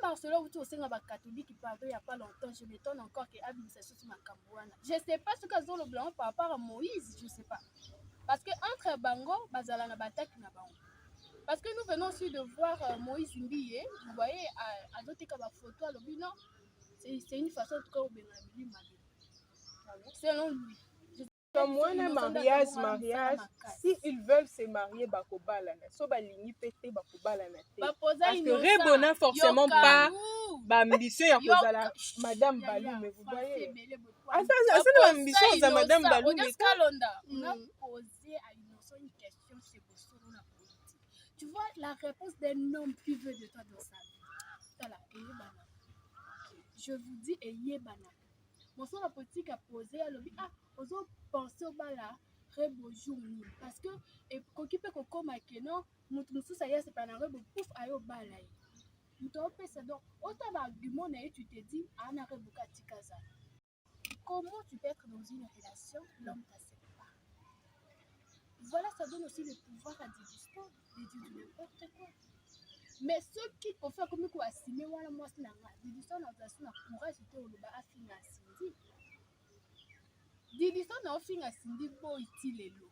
part cela où tu es un catholique qui parlait il n'y a pas longtemps, je m'étonne encore que Abim c'est sous ma cambouana. Je ne sais pas ce qu'ils ont le blanc par rapport à Moïse, je ne sais pas. Parce que entre Bango, Bazala na Batak na Bango. Parce que nous venons aussi de voir Moïse Mbiye, vous voyez, à d'autres photos à l'objet, non, c'est une façon de faire selon lui. Comme moi, mariage, si ils veulent se marier, bakobalana. So balingi pété bakobalana. Parce que Rebona forcément pas ambition ya kozala Madame Balou, mais vous voyez. Ah ça c'est l'ambition de Madame Balou. On a posé à Innocent une question, c'est pour ça qu'on a posé. Tu vois la réponse d'un homme qui veut de toi dans sa vie. Je vous dis, ayez banane. Mon son la politique a posé à l'objet. Ah, aux autres pensez au bala, très beau jour. Parce que, et qu'on peut comme à non, mon sous ça y est, c'est pas un rebo, pouf, aïe au bala. Nous t'en fait ça. Donc, autant d'arguments, tu te dis, ah, n'a rebo katikaza. Comment tu peux être dans une relation, l'homme t'accepte pas? Voilà, ça donne aussi le pouvoir à des histoires, de dire n'importe quoi. Mais ceux qui ont fait comme quoi assumer voilà moi c'est la disons dans la courage c'était au bas à finir à Cindy. Disons dans finir à Cindy pour utile l'eau.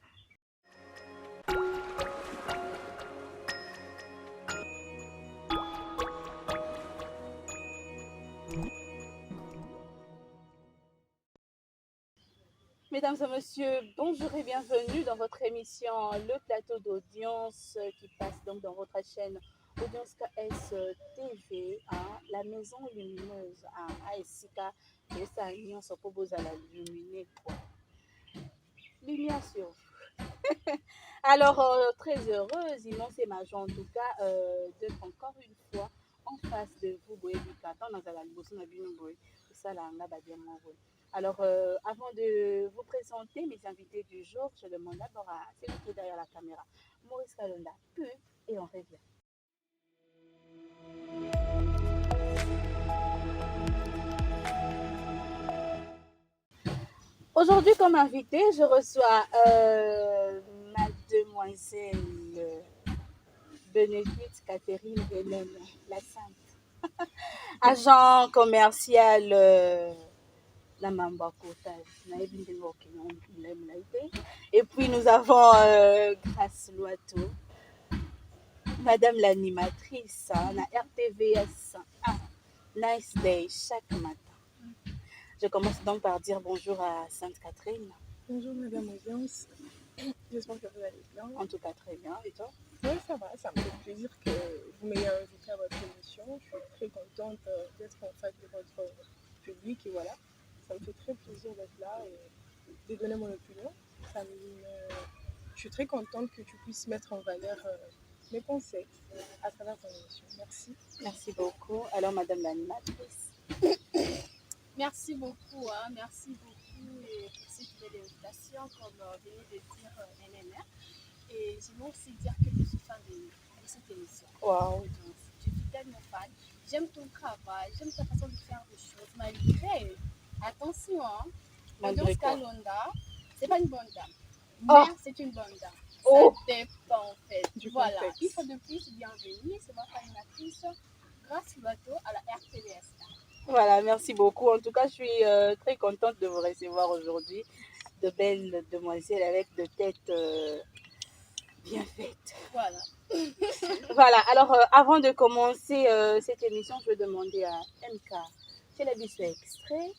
Mesdames et messieurs, bonjour et bienvenue dans votre émission Le Plateau d'Audience qui passe donc dans votre chaîne Audience KS TV, la maison lumineuse à Aesika, et ça on se propose à la luminer quoi. Lumière sur vous. Alors, très heureuse, immense et major en tout cas d'être encore une fois en face de vous. Alors, avant de vous présenter mes invités du jour, je demande d'abord à celui qui est derrière la caméra, Maurice Kalonda, pub, et on revient. Aujourd'hui, comme invité, je reçois mademoiselle Bénédicte Catherine Hélène la Sainte, agent commercial la Mamba Cotage. Et puis nous avons Grâce Loiseau, madame l'animatrice, la RTVS, Nice Day chaque matin. Je commence donc par dire bonjour à Sainte-Catherine. Bonjour Madame Audience, j'espère que vous allez bien. En tout cas très bien, et toi? Oui, ça va, ça me fait plaisir que vous m'ayez invité à votre émission. Je suis très contente d'être en face de votre public et voilà, ça me fait très plaisir d'être là et de donner mon opinion. Je suis très contente que tu puisses mettre en valeur mes conseils à travers ton émission. Merci. Merci beaucoup. Alors Madame l'animatrice. Merci beaucoup, merci beaucoup pour cette belle invitation, comme venait de dire NNR. Et je veux aussi dire que je suis fan de cette émission. Wow. Je suis tellement fan. J'aime ton travail, j'aime ta façon de faire des choses. Malgré, attention, Audience Kalonda, c'est pas une bonne dame. Mais c'est une bonne dame. Ça dépend en fait. Voilà. Une fois de plus, bienvenue. C'est votre animatrice Grâce Loiseau à la RTVS. Voilà, merci beaucoup. En tout cas, je suis très contente de vous recevoir aujourd'hui. De belles demoiselles avec de têtes bien faites. Voilà. Voilà, alors avant de commencer cette émission, je vais demander à MK. C'est la biso extrait.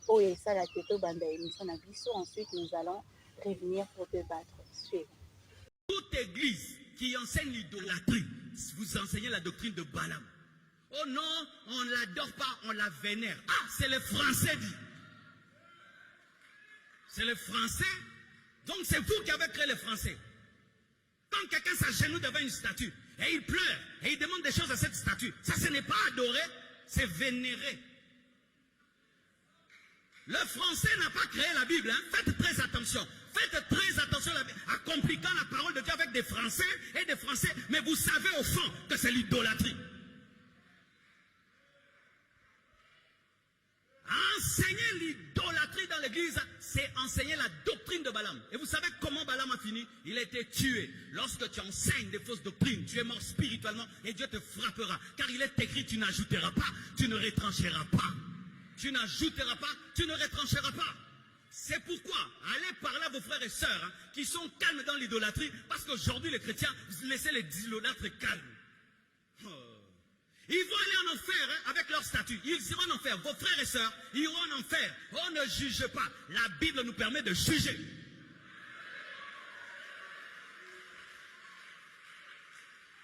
Oh, et ça, la tête au banda émission à biso. Ensuite, nous allons revenir pour débattre. Suivez. Toute église qui enseigne l'idolâtrie, vous enseignez la doctrine de Balaam. Oh non, on ne l'adore pas, on la vénère. Ah, c'est le français dit. C'est le français. Donc c'est vous qui avez créé le français. Quand quelqu'un s'agenouille devant une statue, et il pleure, et il demande des choses à cette statue, ça ce n'est pas adorer, c'est vénérer. Le français n'a pas créé la Bible, hein. Faites très attention. Faites très attention à compliquant la parole de Dieu avec des français et des français, mais vous savez au fond que c'est l'idolâtrie. Enseigner l'idolâtrie dans l'église, c'est c'est enseigner la doctrine de Balaam. Et vous savez comment Balaam a fini? Il a été tué. Lorsque tu enseignes des fausses doctrines, tu es mort spirituellement et Dieu te frappera. Car il est écrit, tu n'ajouteras pas, tu ne retrancheras pas. Tu n'ajouteras pas, tu ne retrancheras pas. C'est pourquoi, allez parler à vos frères et sœurs qui sont calmes dans l'idolâtrie, parce qu'aujourd'hui les chrétiens, laissez les idolâtres calmes. Oh. Ils vont aller en enfer avec leur statut. Ils iront en enfer. Vos frères et sœurs iront en enfer. On ne juge pas. La Bible nous permet de juger.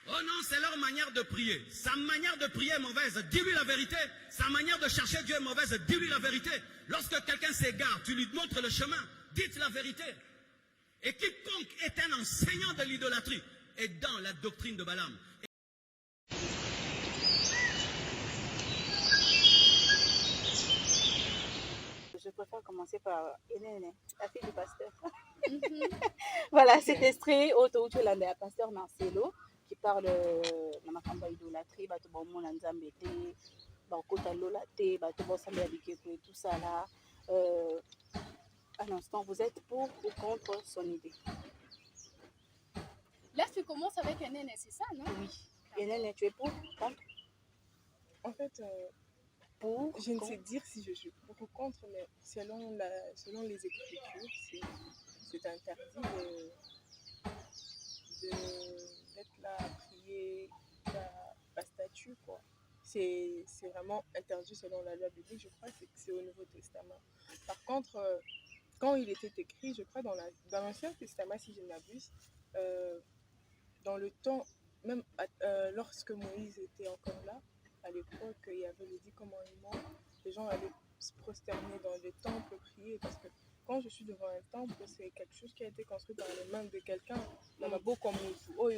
Oh non, c'est leur manière de prier. Sa manière de prier est mauvaise. Dis-lui la vérité. Sa manière de chercher Dieu est mauvaise. Dis-lui la vérité. Lorsque quelqu'un s'égare, tu lui montres le chemin. Dites la vérité. Et quiconque est un enseignant de l'idolâtrie est dans la doctrine de Balaam. Je préfère commencer par Hélène, la fille du pasteur. Voilà, cet extrait autour de la pasteur Marcelo qui parle de ma campagne idolâtrie, bato bon mon nzambete, bakota lolate, bato bon sambela bikeko et tout ça là. À l'instant, vous êtes pour ou contre son idée? Là, tu commences avec un nene, c'est ça, non? Oui. Hélène, tu es pour ou contre? En fait, Pour. je ne sais dire si je suis pour ou contre, mais selon les Écritures, c'est interdit d'être là à prier la statue, quoi. C'est vraiment interdit selon la loi biblique, je crois que c'est au Nouveau Testament. Par contre, quand il était écrit, je crois dans l'Ancien Testament, si je ne m'abuse, dans le temps, même lorsque Moïse était encore là, à l'époque, il y avait les 10 commandements, les gens allaient se prosterner dans les temples, prier, parce que quand je suis devant un temple, c'est quelque chose qui a été construit par les mains de quelqu'un. Dans ma beau comme oh,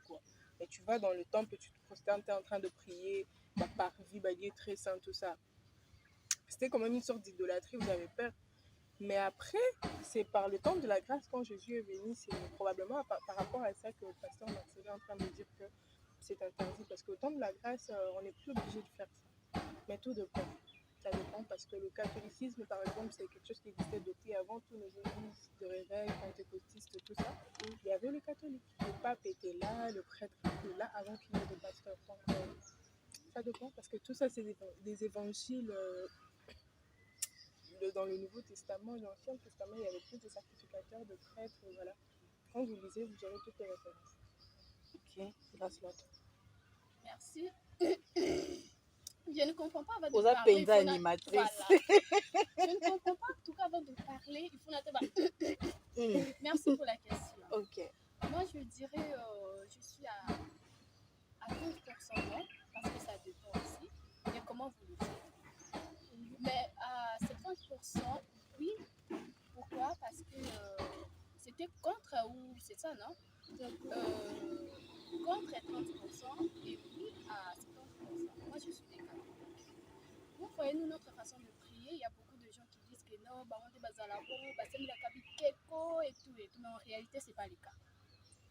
quoi. Et tu vas dans le temple, tu te prosternes, tu es en train de prier, par vie, Dieu très saint, tout ça. C'était quand même une sorte d'idolâtrie, vous avez peur. Mais après, c'est par le temps de la grâce, quand Jésus est venu, c'est probablement par rapport à ça que le pasteur Marcelo est en train de dire que c'est interdit. Parce qu'au temps de la grâce, on n'est plus obligé de faire ça. Mais tout dépend. Ça dépend parce que le catholicisme, par exemple, c'est quelque chose qui existait depuis avant tous les églises de réveil, pentecôtistes, tout ça. Il y avait le catholique. Le pape était là, le prêtre était là avant qu'il y ait des pasteurs. Donc, ça dépend parce que tout ça, c'est des évangiles. Dans le Nouveau Testament, l'Ancien Testament, il y avait plus de sacrificateurs, de prêtres, voilà. Quand vous lisez, vous aurez toutes les références. Ok, grâce l'autre. Merci. Je ne comprends pas avant de Vous parler. êtes animatrice. Voilà. Je ne comprends pas, en tout cas, avant de parler, il faut noter. Merci pour la question. Ok. Moi, je dirais, je suis à 15% non, parce que ça dépend aussi. Et comment vous le dites. Mais à 70%, oui. Pourquoi? Parce que c'était contre ou c'est ça, non? Contre à 30% et oui à 70%. Moi, je suis des catholiques. Vous voyez, nous, notre façon de prier, il y a beaucoup de gens qui disent que non, bah, on est basé à la bombe, bah, c'est la kabikeko et tout. Mais en réalité, ce n'est pas le cas.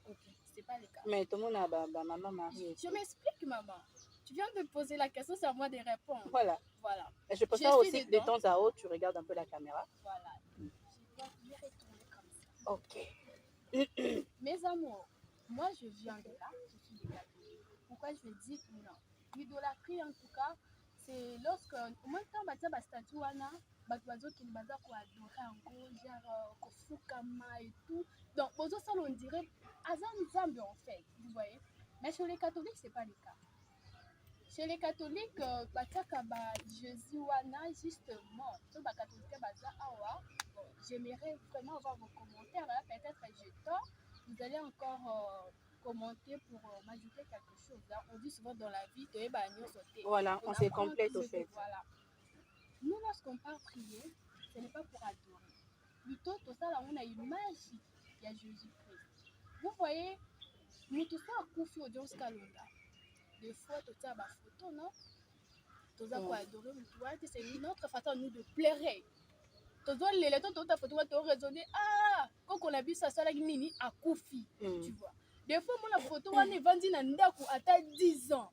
Okay. C'est pas le cas. Mais tout le monde a maman Marie. Je m'explique, maman. Tu viens de poser la question, c'est à moi de répondre. Voilà. Voilà. Et je préfère aussi que de temps à autre, tu regardes un peu la caméra. Voilà. Je dois me retourner comme ça. Ok. Mes amours, moi je viens de là, je suis des catholiques. Pourquoi je dis non? L'idolâtrie en tout cas, c'est lorsque, au moins quand tu as un statut, tu as qui ne adorer en gros, genre Kofukama et tout. Donc, ça on dirait Azan Zambi en fait, vous voyez. Mais chez les catholiques, ce n'est pas le cas. Chez les catholiques, Jésus wana justement, j'aimerais vraiment avoir vos commentaires. Là, peut-être que j'ai tort. Vous allez encore commenter pour m'ajouter quelque chose. Là, on dit souvent dans la vie, voilà, on se complète au fait. Voilà. Nous, lorsqu'on part prier, ce n'est pas pour adorer. Plutôt, tout ça, là, on a une magie. Il y a Jésus-Christ. Vous voyez, nous tous ça à Koufi Audience Kalonda. Des fois, tout ça, photo, non? Tout ça, pour adorer, c'est notre façon, nous, de pleurer. Tout ça, les lettres, tout ça, photo, tu as raisonné. Ah, quand on a vu ça, ça, là, nini, à Koufi. Tu vois. Des fois, mon photo, on est vendu dans Ndaku à 10 ans.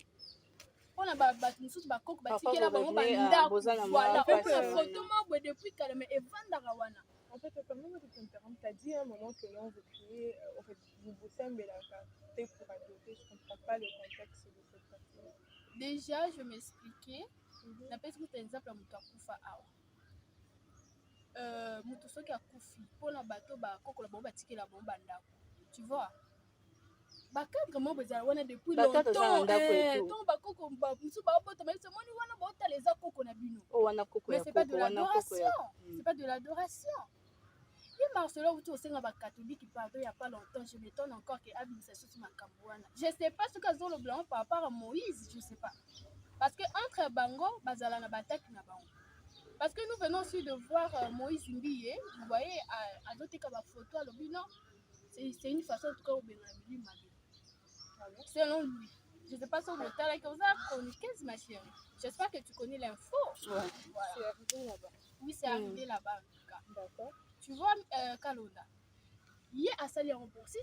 On mpona bato mosusu bakoko batikela bango revenez à bandako Bozana voilà Mwa, opona face, photo moko depuis kala mais evandaka wana. En fait, permets-moi de t'interrompre. Tu as dit à un moment que non, vous criez, en fait, vous bossez un mélange pour adopter. Je ne comprends pas le contexte de cette partie. Déjà je m'expliquais napesi kuta exemple ya moto akufa awa moto soki akufi mpona bato bakokola bango batikela bango bandako tu vois bakadre moko ezala wana depuis Bakadre eza na ndako longtemps etu. donc bakoko mosusu baobotama biso moni wana baotala eza koko na bino wana koko mais ya c'est pas de koko wana koko ya l'adoration c'est pas de l'adoration. Ye Marcelo outi osenga bacatholique pardon il y a pas longtemps je m'étonne encore que abimisa susu makambo wana je sais pas ce qu'azolobela par rapport à Moïse je sais pas parce que entre bango bazala na bataki na bango parce que nous venons aussi de voir Moïse Mbiye vous voyez azoteka bafoto alobi non c'est une façon en tout cas obenga mili mabe selon lui je sais pas si on otala que vous avez chroniqueuse ma chérie j'espère que tu connais l'info. Ouais. Voilà. C'est arrivé là-bas. Oui c'est arrivé là-bas en tout cas. D'accord. Tu vois Kalonda hier à Salian si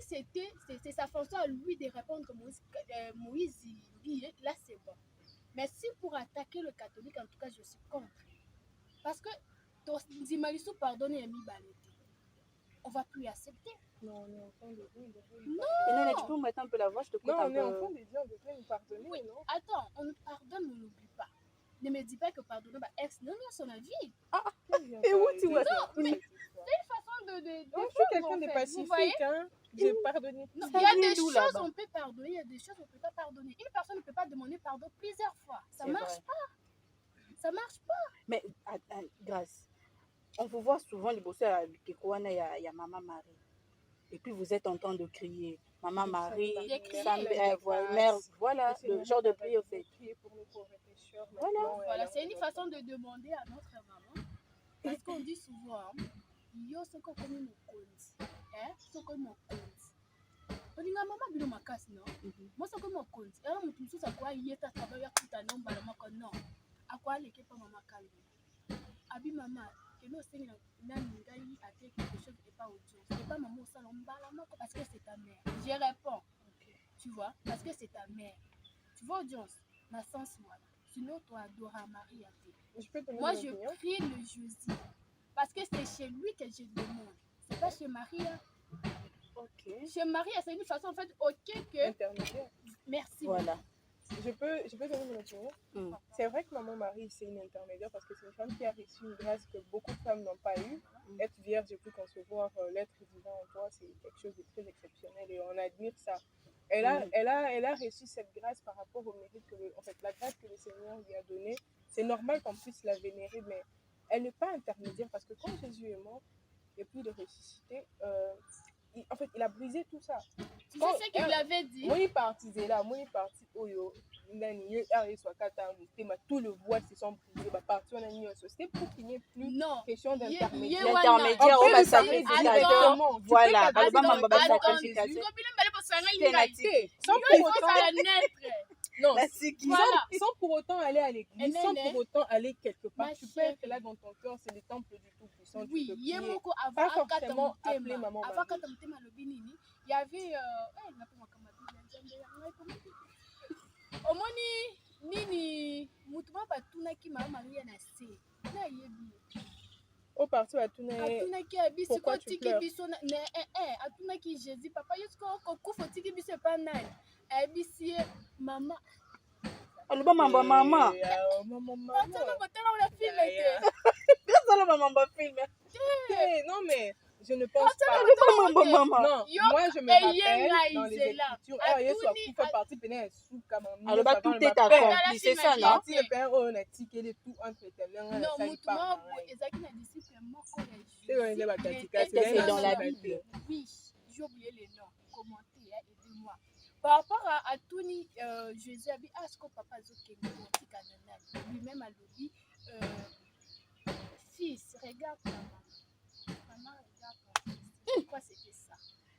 c'est sa façon à lui de répondre Moïse Mbiye là c'est bon. Mais si pour attaquer le catholique, en tout cas, je suis contre. Parce que Zimaliso pardonne et on va plus accepter. Non, on est enfant de Dieu. Non, tu peux me mettre un peu la voix, je te coupe non, un on peu. est enfant de Dieu, on devrait nous pardonner, oui. Non. Attends, on nous pardonne, on n'oublie pas. Ne me dis pas que pardonner, bah, ex, non, son avis. Et où tu vois ça? C'est une façon de non, je suis quelqu'un de pacifique, hein. J'ai pardonné. Non, il y a des choses on peut pardonner, il y a des choses on ne peut pas pardonner. Une personne ne peut pas demander pardon plusieurs fois. Ça marche pas. Ça marche pas. Mais, grâce, on vous voit souvent les bosser à Kekouana, il y a Maman Marie. Et puis vous êtes en train de crier. Maman Marie, mère, voilà, le genre de prière au fait. Voilà, c'est une façon de demander à notre maman. Parce qu'on dit souvent, yo ce qu'on connaît mon compte. Ce qu'on mon compte. On dit maman bino makasi non. Moi ce qu'on mon compte. Et alors mon tout ça quoi yeta travailler tout à non balama ko non. À quoi les pas maman calme. Abi maman que nous c'est na ngai a fait quelque chose et pas autre chose. Et pas maman au salon balama parce que c'est ta mère. Je réponds. Tu vois, parce que c'est ta mère. Tu vois audience, ma sens moi. Sinon toi adorer Marie à thé. Moi je prie le jeudi. Parce que c'est chez lui que je demande. C'est pas chez Maria. Ok. Chez Maria, c'est une façon en fait, ok que. Intermédiaire. Merci. Voilà. Je peux donner mon opinion. C'est vrai que Maman Marie, c'est une intermédiaire parce que c'est une femme qui a reçu une grâce que beaucoup de femmes n'ont pas eue. Être vierge et puis concevoir l'être divin en toi, c'est quelque chose de très exceptionnel et on admire ça. Elle a reçu cette grâce par rapport au mérite en fait, la grâce que le Seigneur lui a donnée. C'est normal qu'on puisse la vénérer, mais elle n'est pas intermédiaire parce que quand Jésus est mort et puis de ressusciter, en fait, il a brisé tout ça. Tu sais ce qu'il avait dit? Moi, il est parti de là, moi, il est parti Oyo. Tout le voile se sont brisés. C'était pour qu'il n'y ait plus question d'intermédiaire. L'intermédiaire au sacrificateur. Voilà. Sans pour autant aller à l'église, sans pour autant aller quelque part. Tu peux être là dans ton cœur, c'est le temple du Tout-Puissant. Oui, il y avait omoni nini mutu batunaki mama Maria na se na yebi au parti batunaki biso ko tiki biso na atunaki Jésus papa yusko ko kufa tiki biso pa nani bisi mama aloba mama mama tata botala la filme que ça la maman filme non mais je ne pense pas. Non, moi je me rappelle dans les écritures. Il fait partie de alors bah tout est accompli, c'est ça non? On a tiqué tout entre les mains. Non, mutuellement, Ezaki n'a disciple moko c'est dans la Bible. Oui, j'ai oublié les noms. Commentez, aidez-moi. Par rapport à Tuni, Jésus a dit ah ce que papa Zokengo lui-même a dit fils, regarde maman. Pourquoi c'était ça?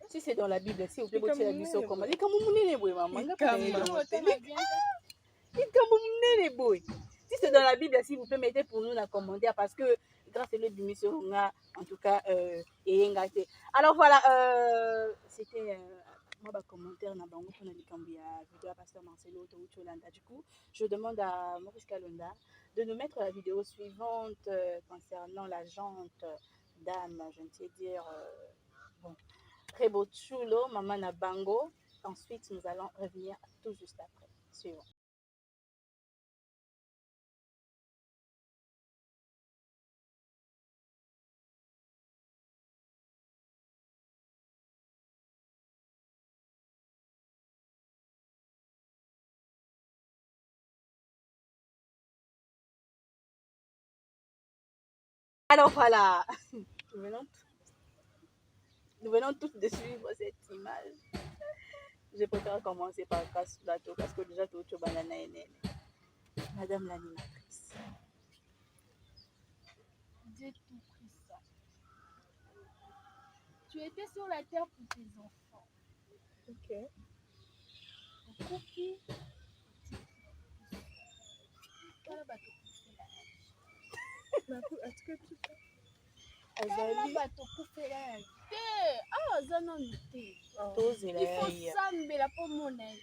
Si c'est dans la Bible, si vous pouvez la mission comment les kamoumounene boy maman. Si c'est dans la Bible, si vous pouvez mettre pour nous la commentaire parce que grâce à l'autre mission en tout cas et alors voilà c'était moi ba commentaire na bango pour na likambo ya vidéo à pasteur Marcelo Touti Olanda. Du coup, je demande à Maurice Kalonda de nous mettre la vidéo suivante concernant la jante dame, je ne sais dire bon, Rebochulo, Maman na Bango. Ensuite, nous allons revenir tout juste après. Suivant. Alors voilà, nous venons tous de suivre cette image. Je préfère commencer par Casse Plateau parce que déjà tout le banana est Madame l'animatrice. Dieu tout puissant. Tu étais sur la terre pour tes enfants. Ok. Cookie. Est-ce que tu peux? Tala bato kufela ya te awa aza nanu te Tozela il faut sambela mpo mona ye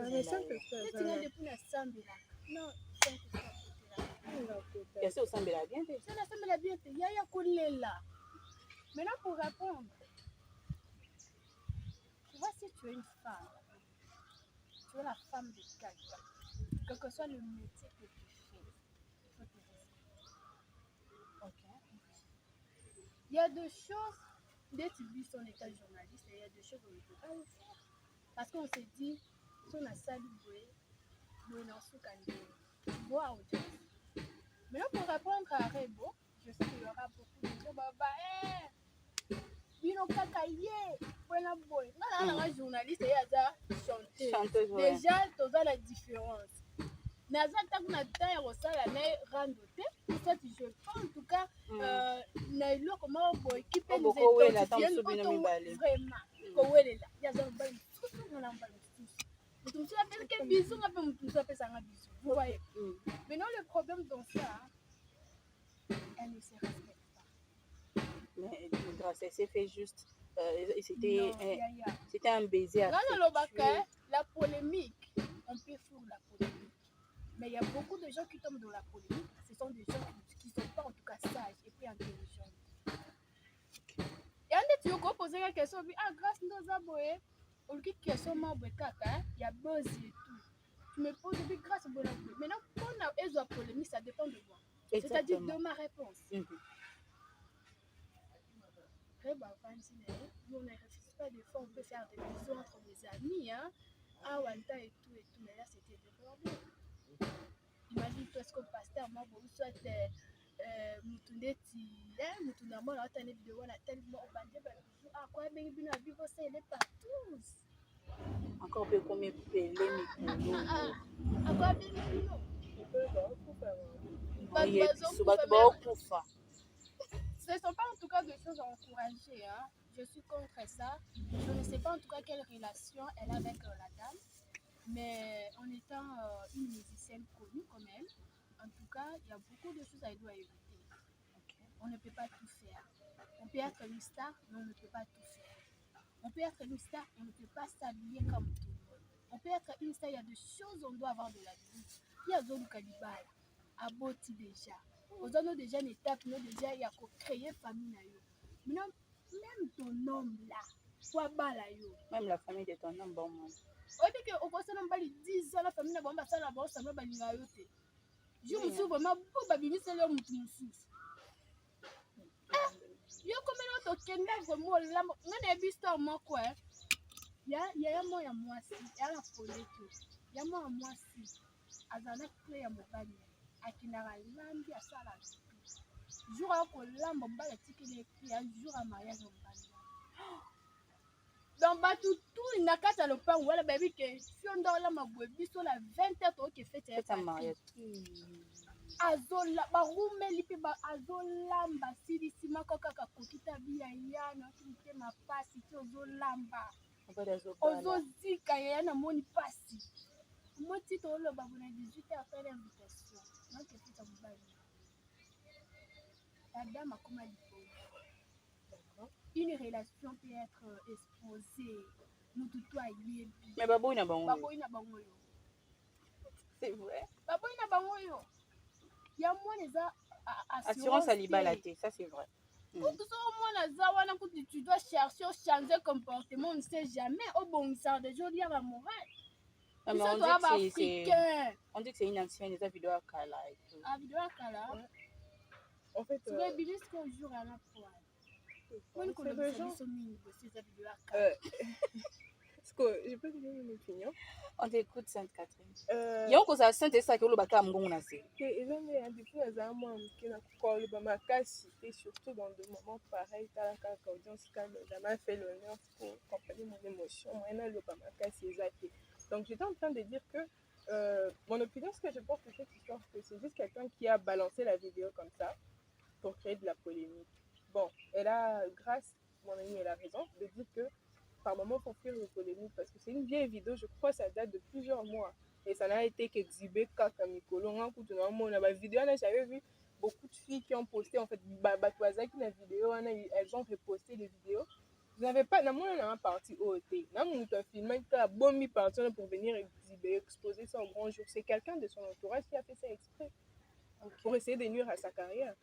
netinga depuis nasambelaka non yase osambela bien te se nasambela bien te yaya kolela maintenant pour répondre tu vois si tu es une femme tu es la femme de quelqu'un quel que soit le métier que tu fais il faut te respecter. Ok. Il y a des choses, dès que tu vis son état journaliste, il y a des choses qu'on ne peut pas le faire. Parce qu'on se dit, si on a salué, nous n'en sommes qu'à voir audience. Maintenant, pour répondre à Rebo, je sais qu'il y aura beaucoup de gens, Bino Kakaye, Buena Boy. Non, non, journaliste, il y a chanteuse. Déjà, tu as la différence. naza ntango na temps ya kosala na ye rando te soit je pense en tout cas na eloko moko boye ki mpe nous étontifie vraiment kowelela yaza mobali mosusu ngana mobali mosusu moto mosusu apesake biso nga mpe moto mosusu apesanga biso vous voyez maintenant le problème dans ça elle ne se respecte pas mais grâce elle s'est fait juste c'était un baiser la polémique on peut fuir la polémique. Mais il y a beaucoup de gens qui tombent dans la polémique. Ce sont des gens qui ne sont pas en tout cas sages et puis intelligents. Et on est posé la question, grâce à nos abonnés, on dit que question membre kaka, il y a buzz et tout. Tu me poses depuis grâce au bon abonné. Maintenant, quand on a la polémique, ça dépend de moi. C'est-à-dire de ma réponse. Après, nous, on ne refuse pas des fois, on peut faire des bisous entre des amis, hein. Ah, Wanta et tout, mais là, c'était débordé. Imagine-toi ce que le pasteur m'a dit, soit Mutunda mwana watane vidéo na tellement obandé ba bisou ah quoi bengi bino abivo ça il est partout encore peu comme pelé mikolo ah quoi bengi bino ce ne sont pas en tout cas des choses à encourager hein. Je suis contre ça. Je ne sais pas en tout cas quelle relation elle a avec la dame. Mais en étant une musicienne connue comme elle, en tout cas, il y a beaucoup de choses qu'elle doit éviter. Okay. On ne peut pas tout faire. On peut être une star, mais on ne peut pas tout faire. On peut être une star, on ne peut pas s'habiller comme tout le monde. On peut être une star, il y a des choses, on doit avoir de la vie. Il y a Zone Kalibal, à Boti déjà. Aux autres déjà une étape, nous déjà il y a créer famille. Maintenant, même ton homme là, soit bas là. Même la famille de ton homme, bon monde. Oye que okosala mbali 10 ans la famille na bango basala bango sangla balinga yo te jour mosusu vraiment po babimiseli yo motu mosusu yo komela tokenda vraimen olamba nga nayebi histoire moko ya mwa ya mwasi ya na polete ya mwa ya mwasi azalaki ple ya mobali akendaka lambi asala jour akolamba mobali atikeli epli ya jour ya mariage ya mobali donc bato tout na kati ya lopango wana bayebi ke fio ndolamba boye biso la 20h toyoki fete ya mariage barumeli mpe azolamba silisima kaka kokita biya naoki motema pasi ti ozolamba ozozika yaya namoni pasi moti toloba bona 18h apres l'invitation naoki fete mobali la dame akoma liboso. Une relation peut être exposée mututu ayebi. Mais baboyi na bango. Baboyi na bango yo. C'est vrai. Baboyi na bango yo. Ya mwana eza Assurance à libala te, ça c'est vrai. Kutu so mwana za wana kutu tu dois chercher au changer comportement, on ne sait jamais. Au bon ça de jour ya ba morale. Non, mais on dit que c'est une ancienne, des vidéos à Kala et tout. Ah, vidéo à Kala. En fait, tu vas bilis qu'au jour à la poêle. c'est le genre. Je peux te donner une opinion. On t'écoute, Sainte-Catherine. Il y a encore ça, Sainte-Catherine qui est au baka Mgonga. Et là, mais depuis les amants qui n'ont pas le Bamakas, et surtout dans des moments pareils, t'as la carte audience qui m'a fait l'honneur pour comprendre mon émotion. Moi, le Bamakas, c'est exact. Donc, j'étais en train de dire que mon opinion, ce que je pense de cette histoire, c'est juste quelqu'un qui a balancé la vidéo comme ça pour créer de la polémique. Bon, elle a, grâce, mon ami, elle a raison de dire que par moment, il faut faire une polémique parce que c'est une vieille vidéo, je crois que ça date de plusieurs mois. Et ça n'a été qu'exhibé quand Mikolo, la vidéo, j'avais vu beaucoup de filles qui ont posté, en fait, Batouazaki, la vidéo, elles ont reposté les vidéos. Vous n'avez pas, dans mon parti OT, dans mon film, il a bon mis personne pour venir exhiber, exposer ça au grand jour. C'est quelqu'un de son entourage qui a fait ça exprès pour essayer de nuire à sa carrière.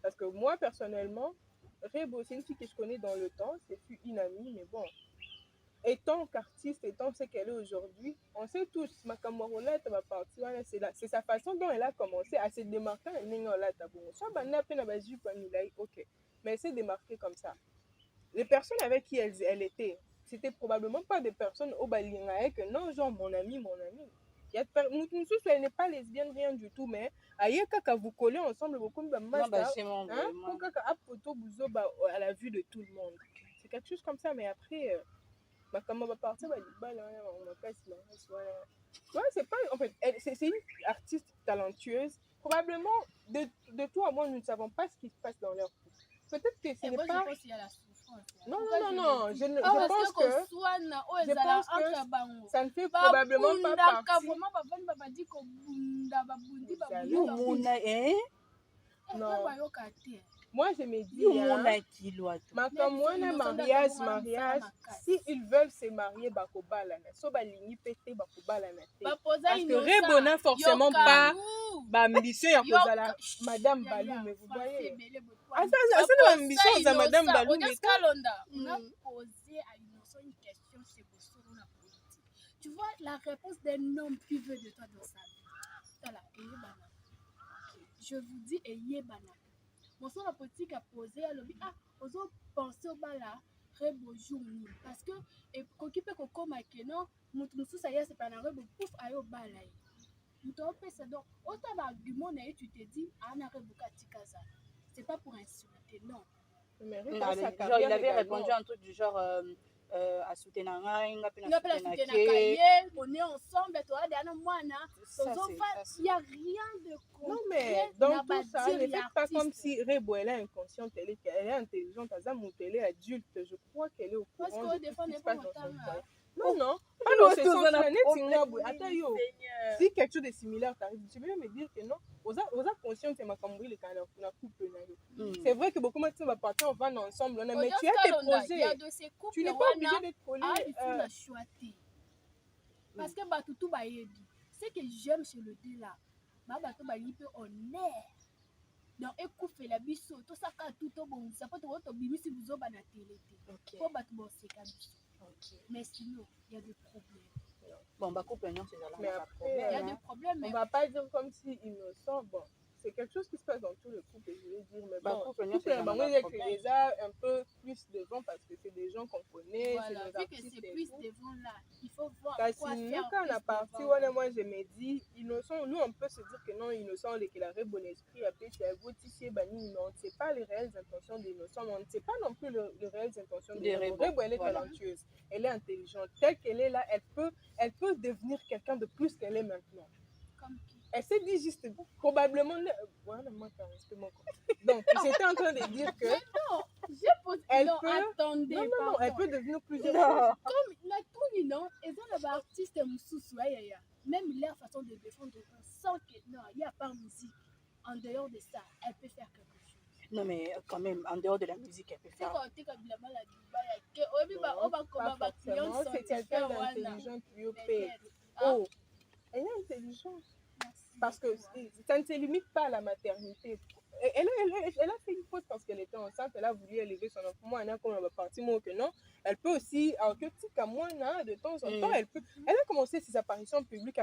Parce que moi, personnellement, Rebo, c'est une fille que je connais dans le temps, c'est une amie, mais bon. Étant qu'artiste, étant ce qu'elle est aujourd'hui, on sait tous, ma camarade va partir, c'est sa façon dont elle a commencé à se démarquer. Ok, mais elle s'est démarquée comme ça. Les personnes avec qui elle était, c'était probablement pas des personnes au balingae que non, genre mon ami. Elle n'est pas lesbienne, rien du tout, mais ailleurs, quand vous collez ensemble, beaucoup de master, à la vue de tout le monde. C'est quelque chose comme ça, mais après. Comment va partir c'est pas en fait c'est une artiste talentueuse probablement de toi à moi nous ne savons pas ce qui se passe dans leur couple. Peut-être que ce n'est pas je pense qu'il y a la souffrance. Non, je pense que ça ne fait probablement pas partie. Non. Moi, je me dis, mariage, s'ils veulent se marier, bakobalana. So balingi pété, bakobalana. Parce que Rebona forcément pas ambition ya kozala Madame Balou, mais vous voyez. Ah, ça c'est l'ambition de Madame Balou. On a posé à Innocent une question, c'est pour la politique. Tu vois la réponse d'un homme qui veut de toi dans sa vie. Je vous dis, ayez banane. Mon son la politique a posé à l'objet. Ah, aux autres pensez au bala, très beau jour. Parce que, et qu'on peut comme à non, mon sous ça y est, c'est pas un rebo, pouf, aïe au bala. Nous t'en fait ça. Donc, autant d'arguments, tu te dis, ah, n'a rebo katikaza. C'est pas pour insulter, non. Mais genre, il avait répondu un truc du genre. À soutenir on est ensemble, toi, il n'y a rien de concret. Non, mais dans tout ça, ne faites pas comme si Rebo, elle est inconsciente, elle est intelligente, elle est adulte. Je crois qu'elle est au courant. Parce que des fois, on n'est pas autant. Non, pas dans ce sens-là. Si quelque chose de similaire t'arrive, tu peux me dire que non. Aux conscients, c'est ma cambouille, le canard, couple. C'est vrai que beaucoup de gens vont partir, on va ensemble, mais tu as tes projets. Tu n'es pas obligé d'être collé. Il faut la choisir. Parce que Batoutou Bayebi, ce que j'aime chez le deux là, Batou Bayebi, on est. Donc, écoute, la biso, tout ça, tout au bon, ça peut être bimi si vous avez la télé. Pour Batou Bossé, mais sinon, il y a des problèmes. Bon, bah, couple, non, c'est là. Mais après, il y a des problèmes. On ne va pas dire comme si innocent. Bon, c'est quelque chose qui se passe dans tout le couple, je veux dire. Mais bah, bon, couple, non, c'est les a un peu plus devant parce que c'est des gens qu'on connaît. Voilà, vu que c'est plus devant là, il faut voir quoi faire. Quand on a parti, moi, je me dis, innocent, nous, on peut se dire que non, innocent, qu'il a bon esprit, après, c'est vous, Tissier, Bani, mais on ne sait pas les réelles intentions d'innocent, mais on ne sait pas non plus les réelles intentions de Rebo. Elle est talentueuse, elle est intelligente. Telle qu'elle est là, elle peut devenir quelqu'un de plus qu'elle est maintenant. Comme qui? Elle s'est dit juste, probablement, donc j'étais en train de dire que elle peut devenir plusieurs choses. Comme la tournée, non, ils ont les artistes même leur façon de défendre sans que non, il n'y a pas de musique. En dehors de ça, elle peut faire quelque chose. Non, mais quand même, en dehors de la musique, elle peut C'est faire. quand tu as la mal à Dubaï, on va Non, comme pas un client forcément. C'est quelqu'un d'intelligent qui lui paye. Oh, elle est intelligente. Parce que ça ne se limite pas à la maternité. Elle a fait une faute parce qu'elle était enceinte, elle a voulu élever son enfant. Moi, elle a comme parti, moi que non. Elle peut aussi, alors que petit comme moi, de temps en temps, elle a commencé ses apparitions publiques.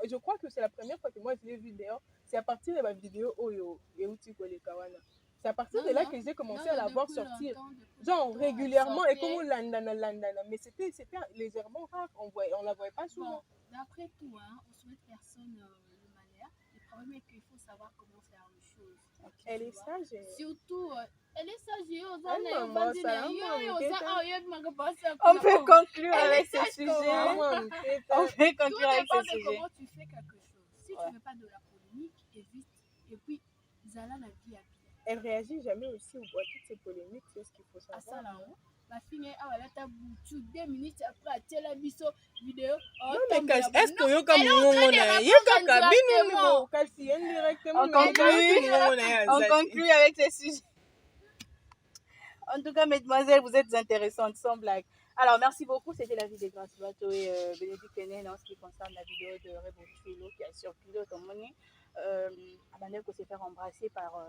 Je crois que c'est la première fois que moi je l'ai vue d'ailleurs. C'est à partir de ma vidéo Oyo et Utiko les Kawana. C'est à partir de là que j'ai commencé à la voir sortir. Genre régulièrement et comme landana. Mais c'était légèrement rare. On la voyait pas souvent. D'après tout, on souhaite personne le malheur. Le problème est qu'il faut savoir comment faire les choses. Elle est sage. Surtout, elle est sage. On peut conclure avec ce sujet. On peut Tout conclure avec dépend ce de sujet. comment tu fais quelque chose. Si tu ne veux pas de la polémique, évite. Et puis, Zala la vie à bien. Elle réagit jamais aussi à toutes ces polémiques, c'est ce qu'il faut À savoir. ça là-haut. Ma fille est à la boutou 2 minutes après à telle biso vidéo. Non, mais est-ce que yo comme On conclut avec ce sujet. En tout cas, mesdemoiselles, vous êtes intéressantes, sans blague. Alors, merci beaucoup. C'était la vie des Grâce Bateau et Bénédicte Néné en ce qui concerne la vidéo de Rebo Chulo qui a circulé au Tomoni. Abandel s'est fait embrasser par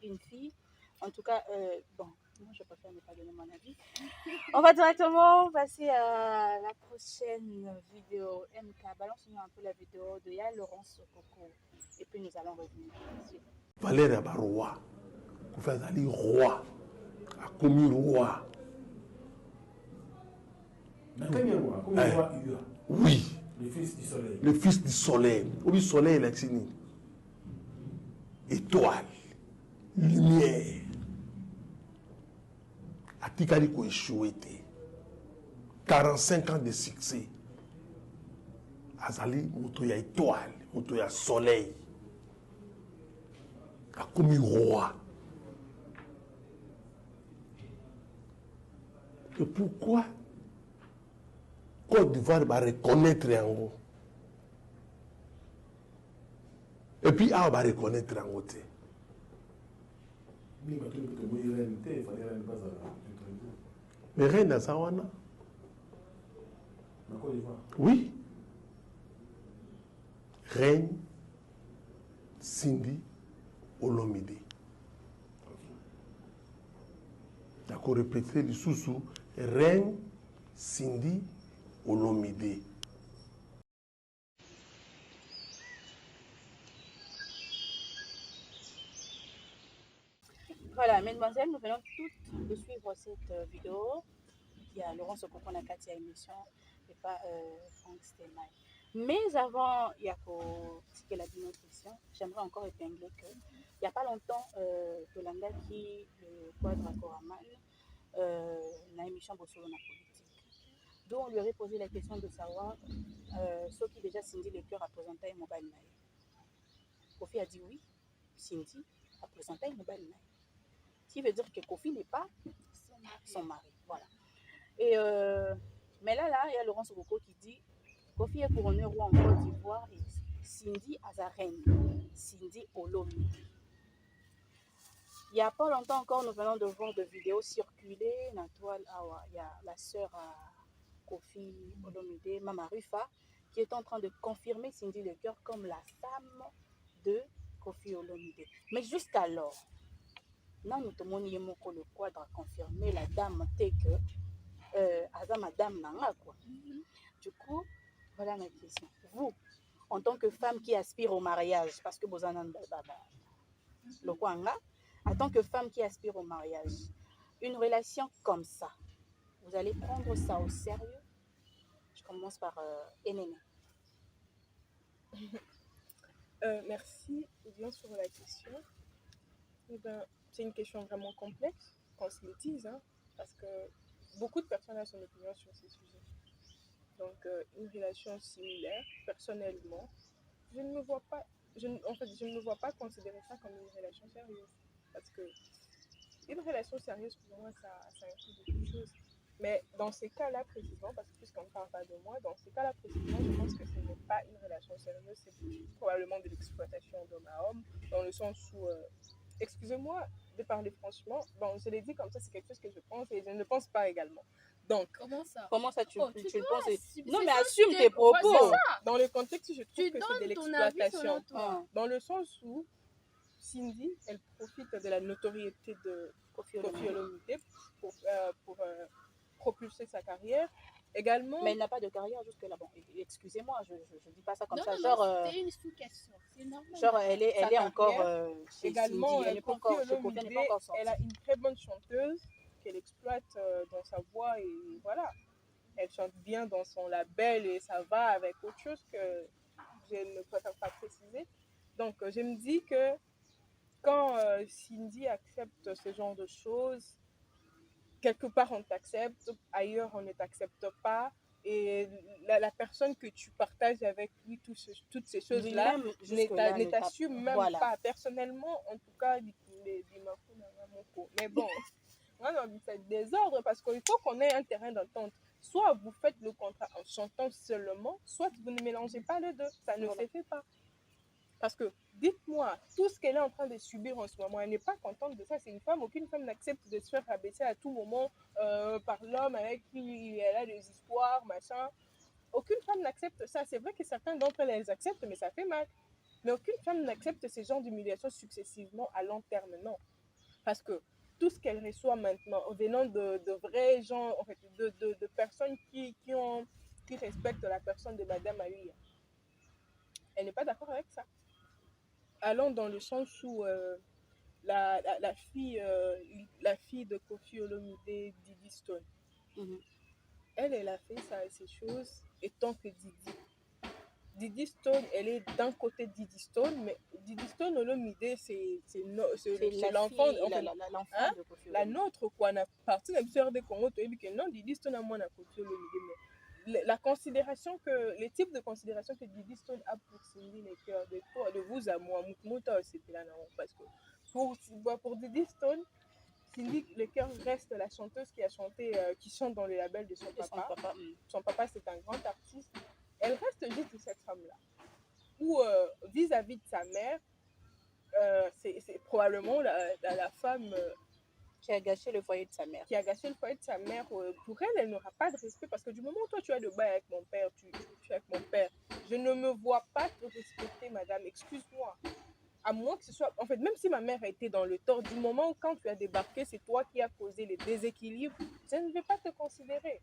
une fille. En tout cas, bon, moi je préfère ne pas donner mon avis. On va directement passer à la prochaine vidéo. MK, balance-nous un peu la vidéo de Ya Laurence Coco. Et puis nous allons revenir. Valère est roi. Vous faites aller roi. A commis roi. Oui. Le fils du soleil. Le fils du soleil. Au soleil, il est fini. Étoile. Lumière. Atikari ko échoué. 45 ans de succès. Azali, motoya étoile, motoya soleil. A commis roi. Et pourquoi Côte d'Ivoire va reconnaître en haut? Et puis, on va reconnaître en haut. Mais rien dans ça, oui. Reine Cindy Olomide. D'accord, répétez le sous-sous. Reine Cindy Olomide. Voilà, mesdemoiselles, nous venons toutes de suivre cette vidéo. Il y a Laurence Okoko na Katia émission et pas Franck Stelmay. Mais avant, il y a que la question, j'aimerais encore épingler que il n'y a pas longtemps, Tolanda qui le quadre à Koraman, na émission Bossolo na politique. Donc on lui avait posé la question de savoir ceux qui déjà Cindy le cœur a présenté un mobile naï. Kofi a dit oui, Cindy a présenté un mobile naï. Ce qui veut dire que Kofi n'est pas son mari. Voilà. Et mais là, il y a Laurence Okoko qui dit Kofi est couronné roi en Côte d'Ivoire et Cindy a sa reine, Cindy Olomide. Il n'y a pas longtemps encore, nous venons de voir des vidéos circuler dans la toile. Il y a la sœur à Kofi Olomide, Mama Rufa, qui est en train de confirmer Cindy Le Cœur comme la femme de Kofi Olomide. Mais jusqu'alors, non, nous avons le quadre à confirmer la dame telle que madame Nanga, quoi. Du coup, voilà ma question. Vous, en tant que femme qui aspire au mariage, parce que vous en avez le Kwanga, en tant que femme qui aspire au mariage, une relation comme ça, vous allez prendre ça au sérieux? Je commence par Enene. Merci bien sur la question. Eh ben, c'est une question vraiment complexe, qu'on se le dise, hein, parce que beaucoup de personnes ont son opinion sur ces sujets. Donc, une relation similaire, personnellement, je ne me vois pas considérer ça comme une relation sérieuse. Parce que une relation sérieuse, pour moi, ça inclut beaucoup de choses. Mais dans ces cas-là précisément, parce que puisqu'on ne parle pas de moi, dans ces cas-là précisément, je pense que ce n'est pas une relation sérieuse, c'est probablement de l'exploitation d'homme à homme, dans le sens où excusez-moi de parler franchement, bon, je l'ai dit comme ça, c'est quelque chose que je pense et je ne pense pas également. Donc, Comment ça? Comment ça, tu, Oh, tu, tu tu le dois penses assumer. Non, C'est mais ça, assume tu tes es- propos. c'est ça. dans le contexte, je trouve Tu que c'est de donnes ton avis selon l'exploitation. toi. Hum, Dans le sens où Cindy, elle profite de la notoriété de Kofi Koffi Olomide. Olomide pour propulser sa carrière. Également, Mais elle n'a pas de carrière jusque-là. Bon, excusez-moi, je ne dis pas ça comme Non, ça. non, Genre, non, c'était une sous-question. C'est normal. genre elle est, sa elle est encore carrière. chez Également, Cindy. Elle n'est pas Koffi encore, chez Kofi, elle n'est Olomide, pas encore sortie. elle a une très bonne chanteuse qu'elle exploite dans sa voix et voilà. Elle chante bien dans son label et ça va avec autre chose que je ne préfère pas préciser. Donc, je me dis que quand Cindy accepte ce genre de choses, quelque part on t'accepte, ailleurs on ne t'accepte pas. Et la personne que tu partages avec lui, toutes ces choses-là, Lui-même, jusque-là, ne t'assume même voilà. pas. Personnellement, en tout cas, mais bon, moi j'ai envie de faire des ordres parce qu'il faut qu'on ait un terrain d'entente. Soit vous faites le contrat en chantant seulement, soit vous ne mélangez pas les deux. Ça ne Voilà. se fait pas. Parce que, dites-moi, tout ce qu'elle est en train de subir en ce moment, elle n'est pas contente de ça. C'est une femme, aucune femme n'accepte de se faire rabaisser à tout moment par l'homme avec qui elle a des histoires, machin. Aucune femme n'accepte ça. C'est vrai que certains d'entre elles, elles acceptent, mais ça fait mal. Mais aucune femme n'accepte ce genre d'humiliation successivement à long terme, non. Parce que tout ce qu'elle reçoit maintenant, venant de vrais gens, en fait, de personnes qui respectent la personne de Madame Ali, elle n'est pas d'accord avec ça. Allons dans le sens où la fille de Koffi Olomide, Didi Stone, Mhm. elle a fait ça, ces choses étant que Didi. Didi Stone, elle est d'un côté Didi Stone, mais Didi Stone Olomide, c'est l'enfant, fille, en fait, l'enfant hein, de Kofi la Olomide. nôtre, quoi. On a parti de l'histoire de Congo, tu as vu que non, Didi Stone a moins à Koffi Olomide, mais la considération que, les types de considération que Didi Stone a pour Cindy Lecker, de vous à moi, Moukmouta, c'était là, non, parce que pour Didi Stone, Cindy Lecker reste la chanteuse qui a chanté, qui chante dans le label de son Et son papa. papa. Son papa, c'est un grand artiste. Elle reste juste cette femme-là. Ou vis-à-vis de sa mère, c'est probablement la femme Qui a gâché le foyer de sa mère. qui a gâché le foyer de sa mère. Pour elle, elle n'aura pas de respect parce que du moment où toi tu as le bail avec mon père, tu es avec mon père, je ne me vois pas te respecter, madame, excuse-moi. À moins que ce soit, en fait, même si ma mère a été dans le tort, du moment où quand tu as débarqué, c'est toi qui as causé les déséquilibres, je ne vais pas te considérer.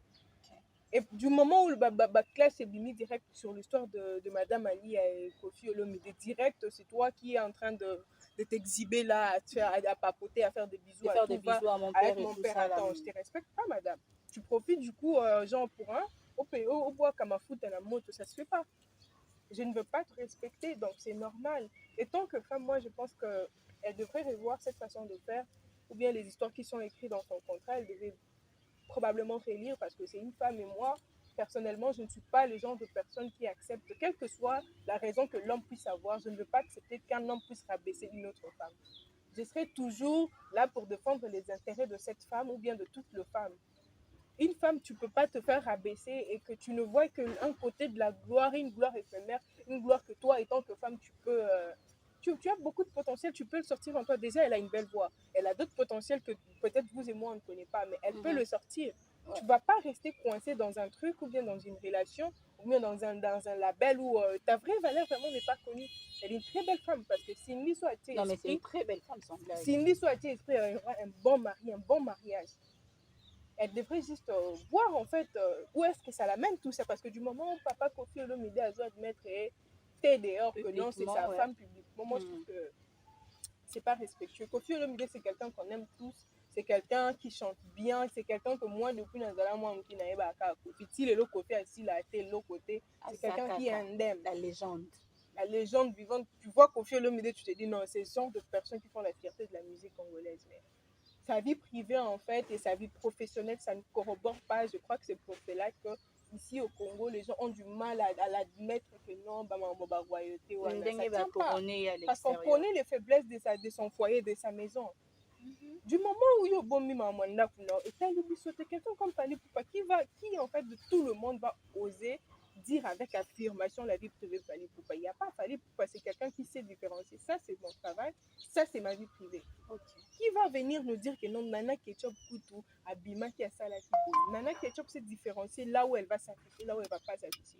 Et du moment où le backlash est mis direct sur l'histoire de Madame Ali et Koffi Olomide, direct, c'est toi qui es en train de t'exhiber là, à papoter, à faire des bisous, De à faire tout des va. bisous à mon Avec père et mon tout père, ça. Là. attends, je te respecte pas, madame. Tu profites du coup, genre pour un, au bois comme un foot à la moto, ça se fait pas. Je ne veux pas te respecter, donc c'est normal. Et tant que femme, moi, je pense qu'elle devrait revoir cette façon de faire, ou bien les histoires qui sont écrites dans son contrat, elle devrait probablement relire parce que c'est une femme et moi, personnellement, je ne suis pas le genre de personne qui accepte, quelle que soit la raison que l'homme puisse avoir, je ne veux pas accepter qu'un homme puisse rabaisser une autre femme. Je serai toujours là pour défendre les intérêts de cette femme ou bien de toutes les femmes. Une femme, tu ne peux pas te faire rabaisser et que tu ne vois qu'un côté de la gloire, une gloire éphémère, une gloire que toi, étant que femme, tu peux... tu as beaucoup de potentiel, tu peux le sortir en toi. Déjà, elle a une belle voix. Elle a d'autres potentiels que peut-être vous et moi, on ne connaît pas, mais elle peut le sortir. Ouais. Tu ne vas pas rester coincé dans un truc ou bien dans une relation ou bien dans un label où ta vraie valeur vraiment n'est pas connue. Elle est une très belle femme parce que Cindy soit été Non, mais c'est esprit, une très belle femme, sans blague. Cindy soit été esprit, elle aura un bon mari, un bon mariage. Elle devrait juste voir en fait où est-ce que ça l'amène tout ça parce que du moment où papa Koffi Olomide a dû admettre t'es dehors que non c'est sa femme publiquement, moi je trouve que c'est pas respectueux. Koffi Olomide c'est quelqu'un qu'on aime tous, c'est quelqu'un qui chante bien, c'est quelqu'un que moi depuis Nazala moi qui n'avais pas à Koffi si le côté assis là été l'autre côté, c'est quelqu'un qui est indemne. La légende. La légende vivante, tu vois Koffi Olomide, tu te dis non, c'est ce genre de personnes qui font la fierté de la musique congolaise. Mais sa vie privée en fait et sa vie professionnelle, ça ne corrobore pas. Je crois que c'est pour cela que ici au Congo, les gens ont du mal à l'admettre que non, bah royauté ou ça tient pas. Parce qu'on connaît les faiblesses de son foyer, de sa maison. Du moment où il y a bon et quelqu'un comme Fally Poupa qui en fait de tout le monde va oser dire avec affirmation la vie privée de Fally Ipupa. Il n'y a pas Fally Ipupa, c'est quelqu'un qui sait différencier. Ça, c'est mon travail, ça, c'est ma vie privée. Qui va venir nous dire que non, Nana Ketchup Koutou, Abima qui a ça là qui bouge. Nana Ketchup sait différencier là où elle va s'afficher, là où elle ne va pas s'afficher.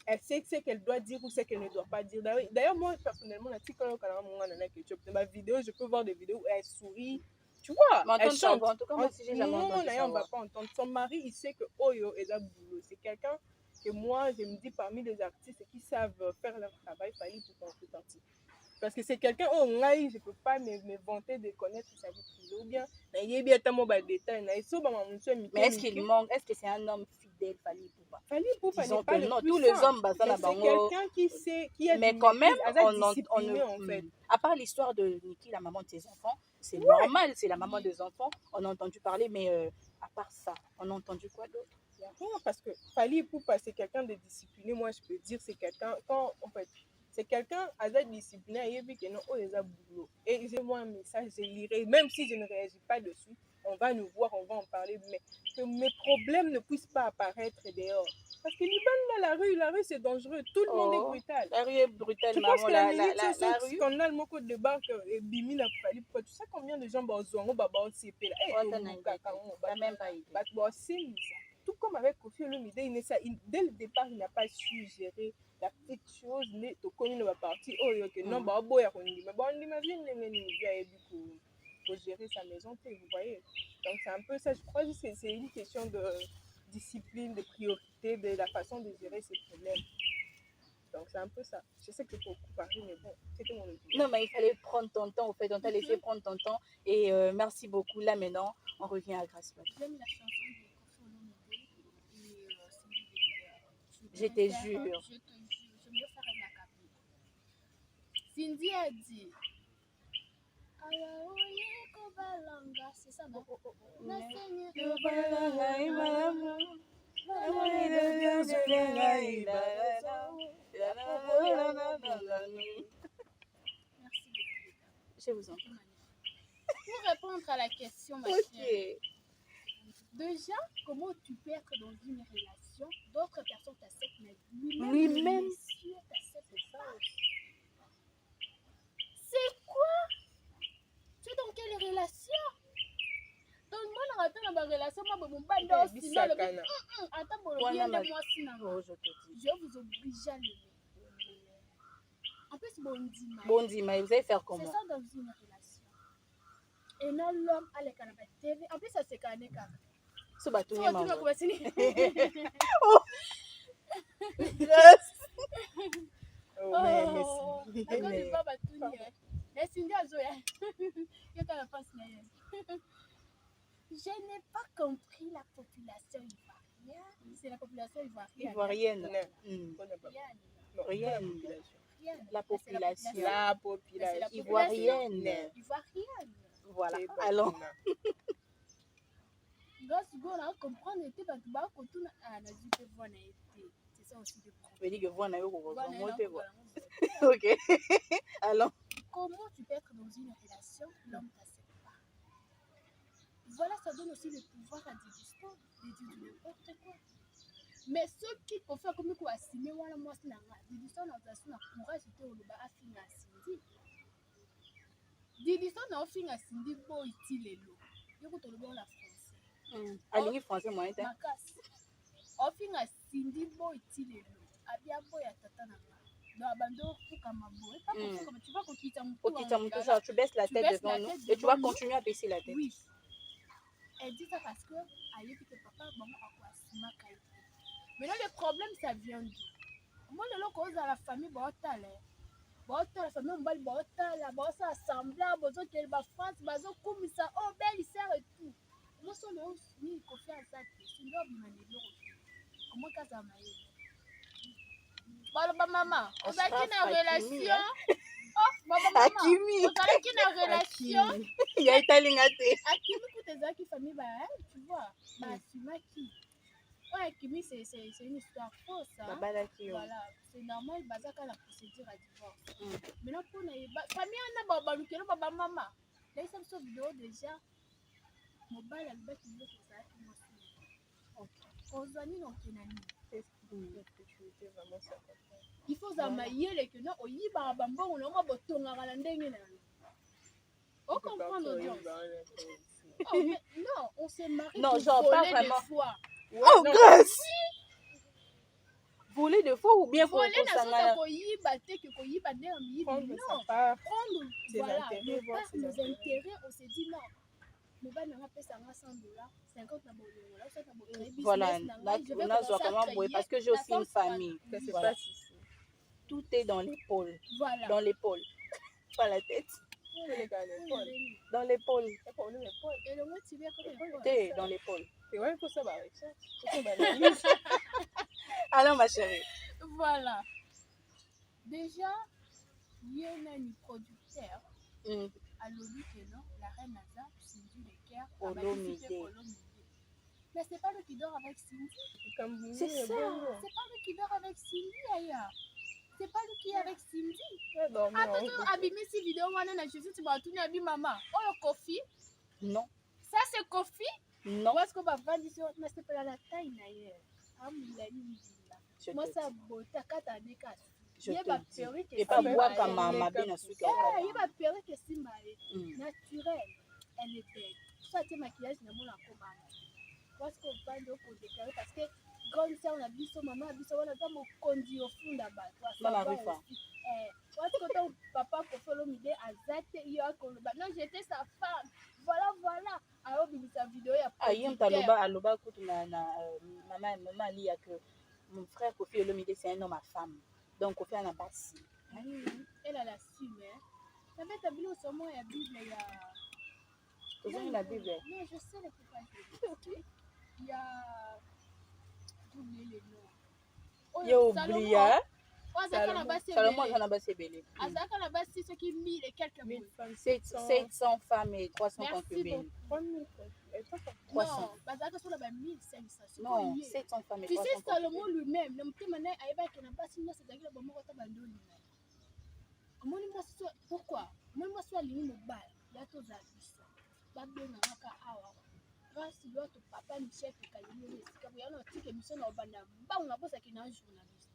Elle sait ce qu'elle doit dire ou ce qu'elle ne doit pas dire. D'ailleurs, moi, personnellement, la petite Nana Ketchup, dans ma vidéo, je peux voir des vidéos où elle sourit. Tu vois, elle chante. En tout cas, moi aussi, j'ai jamais entendu ça. On ne va pas entendre. Son mari, il sait que Oyo est un boulot. C'est quelqu'un que moi, je me dis, parmi les artistes qui savent faire leur travail, Fally Ipupa en fait partie. Parce que c'est quelqu'un, je ne peux pas me vanter de connaître sa vie privée. Ou bien, mais est-ce qu'il manque, est-ce que c'est un homme fidèle, Fally Ipupa? Fally Ipupa n'est pas non, le plus tous les simple. hommes, C'est quelqu'un qui sait, qui a mais quand même, en fait. À part l'histoire de Niki, la maman de ses enfants, c'est normal, c'est la maman des enfants, on a entendu parler, mais à part ça, on a entendu quoi d'autre? Rien, parce que Fally Ipupa, c'est quelqu'un de discipliné. Moi, je peux dire, c'est quelqu'un, c'est quelqu'un assez discipliné, et puis que non, les a boulot. Et j'ai moi un message, je lirai, même si je ne réagis pas dessus, on va nous voir, on va en parler, mais que mes problèmes ne puissent pas apparaître dehors. Parce que dans la rue c'est dangereux, tout le monde est brutal. La rue est brutale, je pense que la minute la rue, scandale, mon code de barque, et Bimi n'a pas fallu, tu sais combien de gens ont CP là, tout comme avec Kofi Olomide, dès le départ, il n'a pas su gérer la petite chose, mais tout comme il va partir, non, pour gérer sa maison, vous voyez. Donc c'est un peu ça, je crois que c'est une question de discipline, de priorité, de la façon de gérer ses problèmes. Donc c'est un peu ça. Je sais que c'est beaucoup parler, mais bon, c'était mon opinion. Non, mais il fallait prendre ton temps, en fait, on t'a laissé prendre ton temps. Et merci beaucoup. Là maintenant, on revient à Grâce Lodge. J'aime la chanson de Kofi Olomide et je te jure. Je vais faire un acapella. Cindy a dit c'est ça, non? Je vous en prie. Pour répondre à la question, ma chère, déjà, comment tu peux être dans une relation, d'autres personnes t'acceptent, mais lui-même t'accepte ça aussi. C'est quoi? Tu es dans quelle relation? Donc, moi, je suis dans ma relation, moi, mon bande aussi. Attends, je vous oblige à l'aimer. En plus, Bondima, vous allez faire comment? C'est ça dans une relation. Et non, l'homme a les canapés TV. En plus, ça c'est canapé. Ce bateau est mort. Je n'ai pas compris la population ivoirienne. C'est la population ivoirienne. La population ivoirienne. Voilà. Alors. C'est ça aussi le problème. Je dis que vous en avez ok. Alors. Comment tu peux être dans une relation, l'homme t'accepte pas? Voilà, ça donne aussi le pouvoir à des histoires de dire n'importe quoi. Mais ceux qui ont fait comme quoi assumer voilà moi c'est la des histoires dans la courage c'était au bas afin à Cindy. Des histoires dans afin à Cindy pour utiliser l'eau. Je vous le bon la français. Aligné français moi était. Makas. Afin à Cindy pour utiliser l'eau. Abia boy à tata na. Donc abando pour kamabo. Pas comme tu vas quitter mon ça tu baisses la tête devant nous et tu vas continuer à baisser la tête. Oui. Elle dit ça parce que aïe que papa bon à quoi Makai. Maintenant, le problème, ça vient d'où? Moi, je cause à la famille, la famille, ça assemblée, France, ça, oh, belle sœur et tout. Moi, je suis confiant à ça. Comment ça m'a dit? Maman, on a qui une relation? Oh, maman, on a qui une relation? Il y a Italie gâté. Akimi, tes famille, tu vois, qui? Ouais, Kimi, c'est une histoire fausse. Hein? Voilà, c'est normal, bazaka la procédure à divorce. Maintenant, pour les famille, on a baba maman. Là, ils sont sur vidéo déjà. Mon bal a le bec, il veut que ça aille. Ok. Ozani, non, Kenani. sécurité, vraiment, c'est important. Il faut zamayer que non, oyiba bambongo na ma botongaka na ndenge na yo. On comprend l'audience. Oh, mais non, on s'est marié Non, pour genre, pas voler vraiment. des fois. Oh, grâce! Voler de fois ou bien Voler na ça sota koyiba te que koyiba nde amyibi. Prendre sa Non, part, prendre ses voilà, intérêts, mais voir par ses nos intérêts. intérêts, on s'est dit non. Mobile n'a pas $100, 50 na bolongo, là ça na créer business voilà, na là, ngai, je vais on a commencer à comment créer parce que j'ai aussi la une force famille. Ça se Voilà. passe ici. Tout est dans l'épaule. Voilà. Dans l'épaule. Pas la tête. Où est le gars, l'épaule? Dans l'épaule. L'épaule, l'épaule. Et le mot tibia comme épaule. T'es dans l'épaule. C'est vrai que ça va avec ça. C'est une analyse. Alors, ma chérie. Voilà. Déjà, il y a un producteur à l'ONU que non, la reine Naza, Cindy Lecker, Olomide. mais c'est pas lui qui dort avec Cindy. Comme C'est vous, ça. bon. C'est pas lui qui dort avec Cindy, Aya. C'est pas lui qui est avec Cindy. Ouais, bon, mais Attends, on- abîmer ces vidéos, moi, je suis tu vas tourner à maman. Oh, Kofi. Non. Ça, c'est Kofi. Non. Où est-ce qu'on va vendre ici? Mais c'est pas la taille, d'ailleurs. Ah, Je moi, te ça, dis. beauté, à des cas. Je Il y a te ma dis. perruque Et pas Simba, boire comme elle- ma bien à sucre. il y a ma perruque Simba, naturelle. Elle est belle. Soit tu maquillage, mais moi, la commande. Parce qu'on va pour déclarer parce que grande sœur, on a vu son maman, a vu son maman, on a conduit au fond là-bas. Dans la rue, quoi. Parce que ton papa, pour faire l'omidé, a zaté, il y a non, j'étais sa femme. Voilà. Alors, il sa vidéo, il y a Ah, yem taloba, aloba, écoute, maman, ali, que mon frère Kofi Olomide, c'est un homme à femme. Donc, Kofi en a bassi. Elle a la cime, hein. Ça fait tableau au sommet, il y a Bible, il y a. Tu as la Bible? Non, je sais les copains. Il y a. J'ai oublié les noms. Il y a oublié, hein? Salomon, j'en ai bassé belé. Azaka là-bas, c'est ce qui mis les quelques 1000 mots. femmes, 700 femmes et 300 Merci concubines. 3000. Et toi, ça 300. Non, Bazaka sur là-bas 1500. C'est Non, pas lié. 700 femmes et Tu 300 sais, Salomon concubines. lui-même, le petit mané, il va qu'il n'a pas signé cette agile, bon, moi, tu as bandé pourquoi? Moi, je suis aligné au bal. Il y a tous les abus. Babé, n'a pas awa. Grâce à l'autre papa, Michel, qui a gagné, il y a un article émission au Banda. Bah, on a posé qu'il y a un journaliste.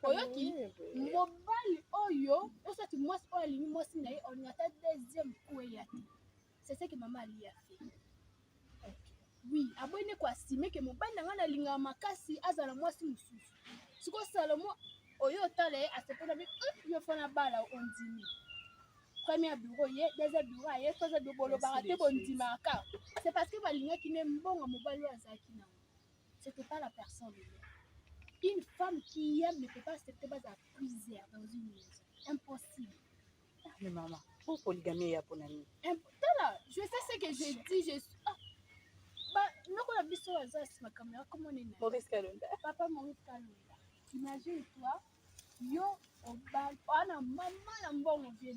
Oyoki, mobile oyo, osati moi aligné moi si naïe, on attend deuxième coup et c'est ça que maman Ali a fait. Oui, abonné quoi si mais que mobile n'a pas aligné makasi azala moi si mususu. Ce que Salomon oyo tale a ce point avec yo fona bala on dit. Premier bureau yé, deuxième bureau yé, troisième bureau le baraté bon dimaka. C'est parce que balinga qui n'aime bon à mobile azaki na. C'était pas la personne. Une femme qui aime ne peut pas accepter pas à plusieurs dans une maison. Impossible. Mais maman, pour polygamie, il y a pour l'ami. Là, je sais ce que j'ai dit. Bah, nous, on a vu sur ma caméra, comment on est né. Maurice Kalonda. Papa Maurice Kalonda. Imagine-toi, yo, au bal, on a maman, la bonne, on vient.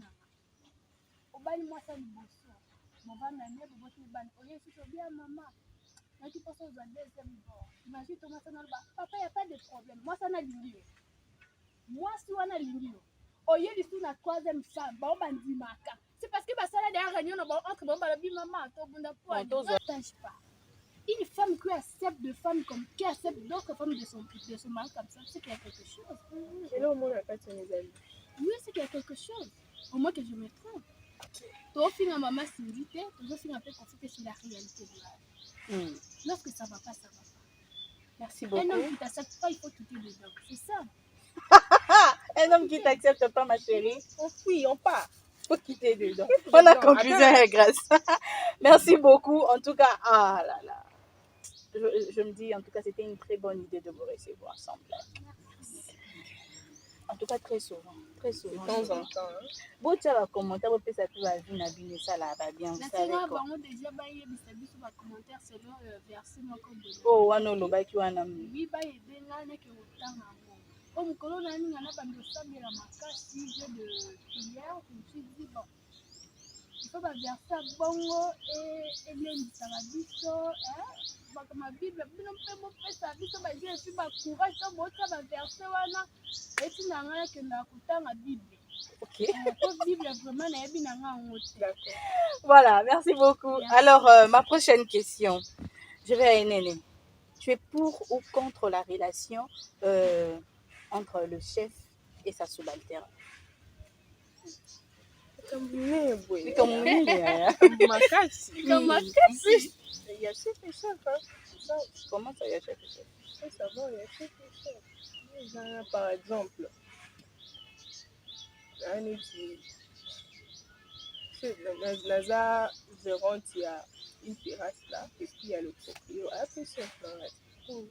Au bal, moi, ça me bosse. Mon van, la nez, vous voyez, on est sur bien, maman. Mais tu penses aux deuxième bord. Imagine Thomas ça n'a pas. Papa, il n'y a pas de problème. Moi, ça n'a l'ingio. Moi, si on a l'ingio. Au lieu de tout la troisième femme, bon, bandi maka. C'est parce que ça là derrière réunion entre bon, la vie maman, ton bon d'appui. Ne tâche pas. Une femme qui accepte de femmes comme qui accepte d'autres femmes de son mari comme ça, c'est qu'il y a quelque chose. Et là, au moins, on n'a pas tenu les amis. Oui, c'est qu'il y a quelque chose. Au moins que je me trompe. Toi, finalement, maman s'est dit, tu dois finalement consulter sur la réalité de la vie. Lorsque ça va pas, ça va pas. Merci beaucoup. Un homme qui t'accepte pas, il faut quitter dedans. C'est ça. Un homme qui t'accepte pas, ma chérie, On fuit, on part. faut quitter dedans. On a conclusion avec grâce. Merci beaucoup. En tout cas, ah là là. Je me dis, en tout cas, c'était une très bonne idée de vous recevoir ensemble. En tout cas, très souvent. Très souvent. De temps en temps. Bon, tu as un commentaire, vous pouvez savoir la vie, la vie, ça là, va bien, vous savez quoi. Déjà, il y a sur ma commentaire selon verset. Oh, wano lobaki wana. Oui, il y a des gens qui ont comme quand on a mis un de la makasi, jeu de prière, je me suis dit, bon, il faut verser bongo et bien ça va dire ça, ma Bible, non peut ça dit ça va dire si ma courage ça va verser wana et tu n'as rien que na kuta ma Bible. Ok. La Bible vraiment na yebi na nga. D'accord. Voilà, merci beaucoup. Alors, ma prochaine question, je vais à Néné. Tu es pour ou contre la relation entre le chef et sa subalterne? Oui. Comme Mounia. Makasi. Comme Hmm. Makasi. Il y a chef et chef, hein. Ça, Comment ça, il y a chef et chef? faut savoir, il y a chef et chef. Là, par exemple, un outil. Naza gérante, il y a une terrasse là, et puis il y a le proprio. Après chef, il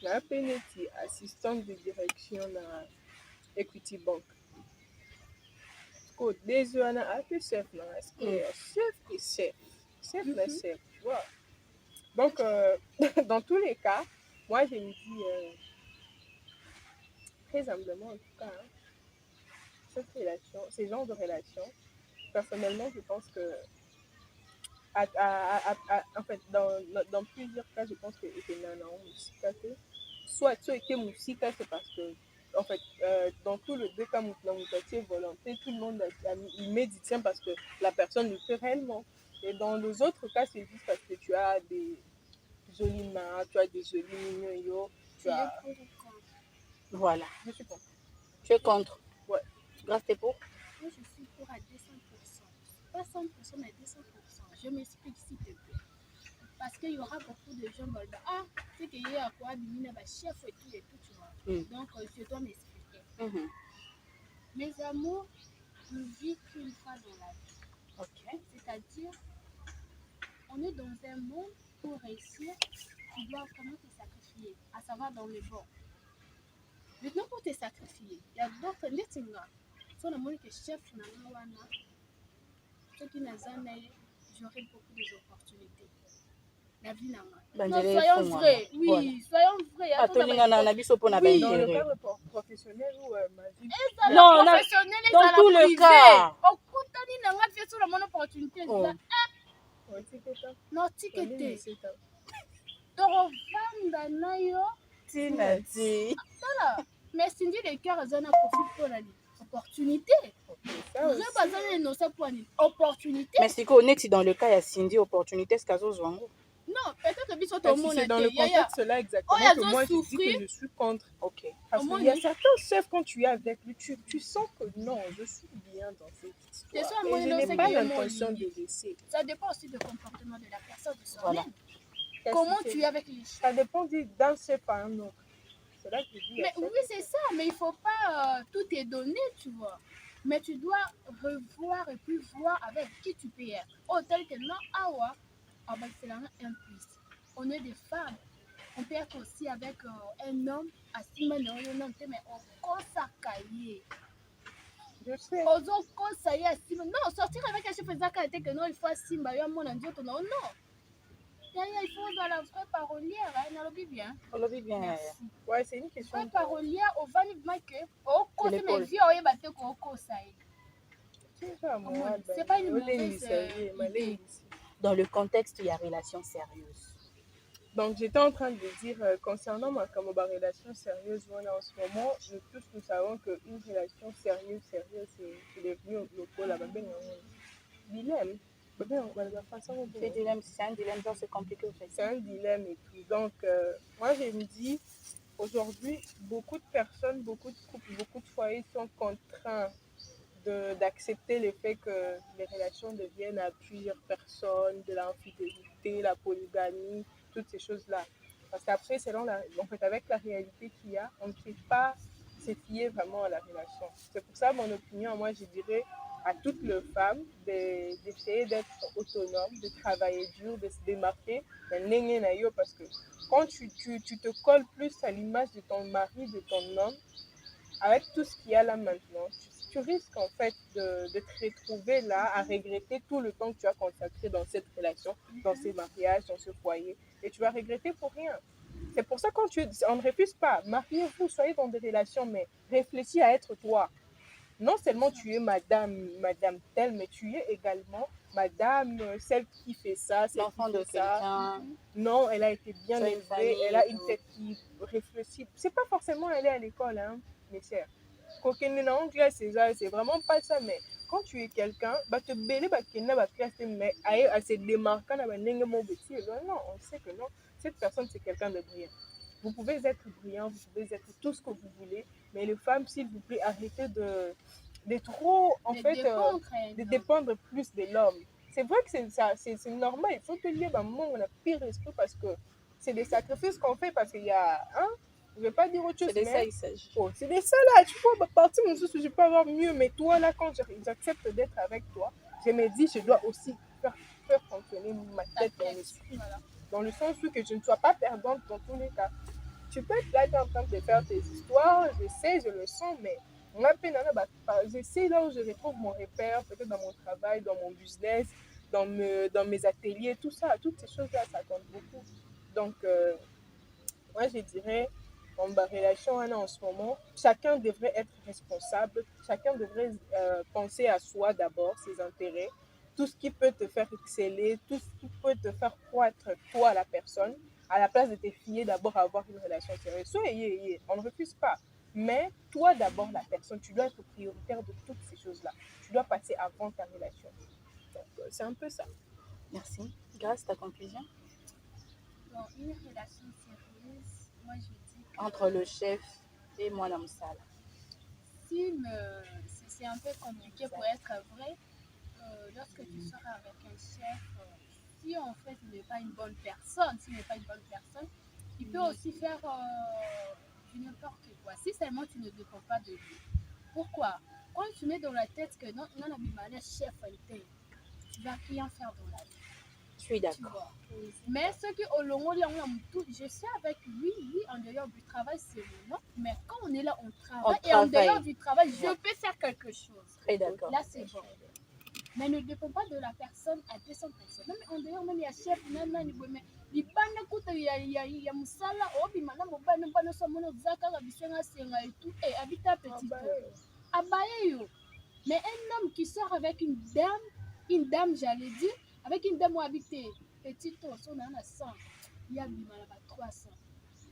y a un pénéti, assistante de direction dans Equity Bank. Côte des yeux, après chef, est-ce que chef et chef? Chef, mais chef, tu vois. Donc, dans tous les cas, moi, je me dis, très humblement en tout cas, hein, cette relation, ces genres de relations, personnellement, je pense que, en fait, dans plusieurs cas, je pense que c'est nana ou musika. Soit tu es musika, c'est parce que, en fait, dans tous les deux cas, moutatier volonté, tout le monde il met du tien parce que la personne le fait réellement. Et dans les autres cas, c'est juste parce que tu as des jolies mains, tu as des jolis mignons, tu Tu es as... pour ou contre? Voilà. Je suis contre. Tu es contre? Ouais. Grâce, t'es pour? Moi, je suis pour à 200%. Pas 100%, mais 200%. Je m'explique, s'il te plaît. Parce qu'il y aura beaucoup de gens qui vont dire, ah, c'est qu'il y a quoi, il y a chef et tout, tu vois. Donc, je dois m'expliquer. Mes amours, on vit qu'une fois dans la vie. Ok. C'est-à-dire, on est dans un monde pour réussir, tu dois vraiment te sacrifier, à savoir dans le bon. Maintenant, pour te sacrifier, il y a d'autres nettinga. Sur le monde que chef n'a pas, ceux qui n'ont jamais, j'aurai beaucoup d'opportunités. La vie n'a pas. Non, soyons vrais. Oui, soyons vrais. Ah, tout le monde a biso pour Dans le n'intérêt. cadre professionnel ou ma vie. Non, professionnel et dans dans tout la le cas. Au coup, n'a pas fait sur le monde opportunité. Non, ticket. Torovanda nayo. Tina dit. Voilà. Mais si dit les cœurs, ils ont un profit pour l'opportunité. Opportunité. Mais c'est honnête dans le cas, il y a Cindy, opportunité, c'est qu'à Zouango. Non, peut-être que c'est dans le contexte là exactement que moi je dis que je suis contre. Ok. Parce qu'il y a certains chefs, quand tu es avec lui, tu sens que non, je suis bien dans cette histoire. Et je n'ai pas l'intention de laisser. Ça dépend aussi du comportement de la personne, de son Voilà. Comment tu es avec les chefs. Ça dépend d'un chef à un autre. C'est là que je dis. Mais oui, c'est ça, mais il ne faut pas tout te donner, tu vois. Mais tu dois revoir et puis voir avec qui tu peux être. Oh, tel que non, awa, c'est là un plus. On est des femmes. On peut être aussi avec un homme à Simba, mais on consacre. Je sais. On conseille à Simba. Non, sortir avec un chef de que non, il faut à Simba, il y a mon andiot, non, non. Il faut dans la vraie parolière, hein, on le bien. On le vit bien. Merci. Ouais, c'est une question. Vraie parolière, au van que au cause mes vieux, au yébate qu'on conseille. C'est pas une mauvaise idée. Dans le contexte, il y a relation sérieuse. Donc, j'étais en train de dire, concernant ma relation sérieuse, voilà, en ce moment, nous savons qu'une relation sérieuse, c'est devenu le pôle là-bas. Dilemme. C'est un dilemme, genre c'est compliqué au fait. C'est un dilemme et tout. Donc, moi, je me dis, aujourd'hui, beaucoup de personnes, beaucoup de couples, beaucoup de foyers sont contraints d'accepter le fait que les relations deviennent à plusieurs personnes, de l'infidélité, la polygamie, toutes ces choses-là. Parce qu'après, avec la réalité qu'il y a, on ne sait pas se fier vraiment à la relation. C'est pour ça, mon opinion, moi, je dirais à toutes les femmes d'essayer d'être autonomes, de travailler dur, de se démarquer, parce que quand tu te colles plus à l'image de ton mari, de ton homme, avec tout ce qu'il y a là maintenant, tu risques en fait de te retrouver là à regretter tout le temps que tu as consacré dans cette relation, dans ces mariages, dans ce foyer, et tu vas regretter pour rien. C'est pour ça on ne refuse pas, mariez-vous, soyez dans des relations, mais réfléchis à être toi. Non seulement tu es madame telle, mais tu es également madame, celle qui fait ça, l'enfant de quelqu'un. Non, elle a été bien élevée, elle a une tête qui réfléchit. C'est pas forcément aller à l'école, hein, mes chers. C'est vraiment pas ça, mais quand tu es quelqu'un, te bêler, mais à se démarquer, non, on sait que non. cette personne, c'est quelqu'un de brillant. Vous pouvez être brillant, vous pouvez être tout ce que vous voulez, mais les femmes, s'il vous plaît, arrêtez de trop, en fait, de dépendre plus de l'homme. C'est vrai que c'est normal, il faut que lui, bah, moi, on a pire respect parce que c'est des sacrifices qu'on fait parce qu'il y a, hein, je ne vais pas dire autre chose, C'est de ça mais il s'agit. oh, c'est des ça là, tu vois, bah, partir mon sens, je peux avoir mieux, mais toi là, quand j'accepte d'être avec toi, je me dis, je dois aussi faire fonctionner ma tête, mon esprit, dans le sens où que je ne sois pas perdante dans tous les cas. Tu peux être là, tu es en train de faire tes histoires, je sais, je le sens, mais je sais là où je retrouve mon repère, peut-être dans mon travail, dans mon business, dans mes ateliers, tout ça, toutes ces choses-là, ça compte beaucoup. Donc, moi, je dirais, dans ma relation en ce moment, chacun devrait être responsable, chacun devrait penser à soi d'abord, ses intérêts, tout ce qui peut te faire exceller, tout ce qui peut te faire croître, toi, la personne, à la place de te fier d'abord à avoir une relation sérieuse. On ne refuse pas. Mais toi, d'abord, la personne, tu dois être prioritaire de toutes ces choses-là. Tu dois passer avant ta relation. Donc, c'est un peu ça. Merci. Grâce, ta conclusion? Dans une relation sérieuse, moi je dis que Entre le chef et moi, Namsala. c'est un peu compliqué pour être vrai. Lorsque tu sors avec un chef, si en fait il n'est pas une bonne personne, il peut aussi faire du n'importe quoi. Si seulement tu ne dépends pas de lui. Pourquoi? Quand tu mets dans la tête que non, chef était, tu vas rien faire dans la vie. Je suis Tu d'accord. vois. Mais ce qui au long je suis avec lui, en dehors du travail, c'est le nom. Mais quand on est là, on travaille. Et en dehors du travail, je peux faire quelque chose. Très d'accord. Là, c'est bon. Mais ne dépend pas de la personne à 200%. Même en dehors, même il y a chef, mais libanda kuta ya musala obimana mobana mpana somono zaka bisenga senga et tout et habita petit peu. Abaye yo. Mais un homme qui sort avec une dame, j'allais dire, avec une dame où habiter petit taux, son en a 100, il y a bimana 300.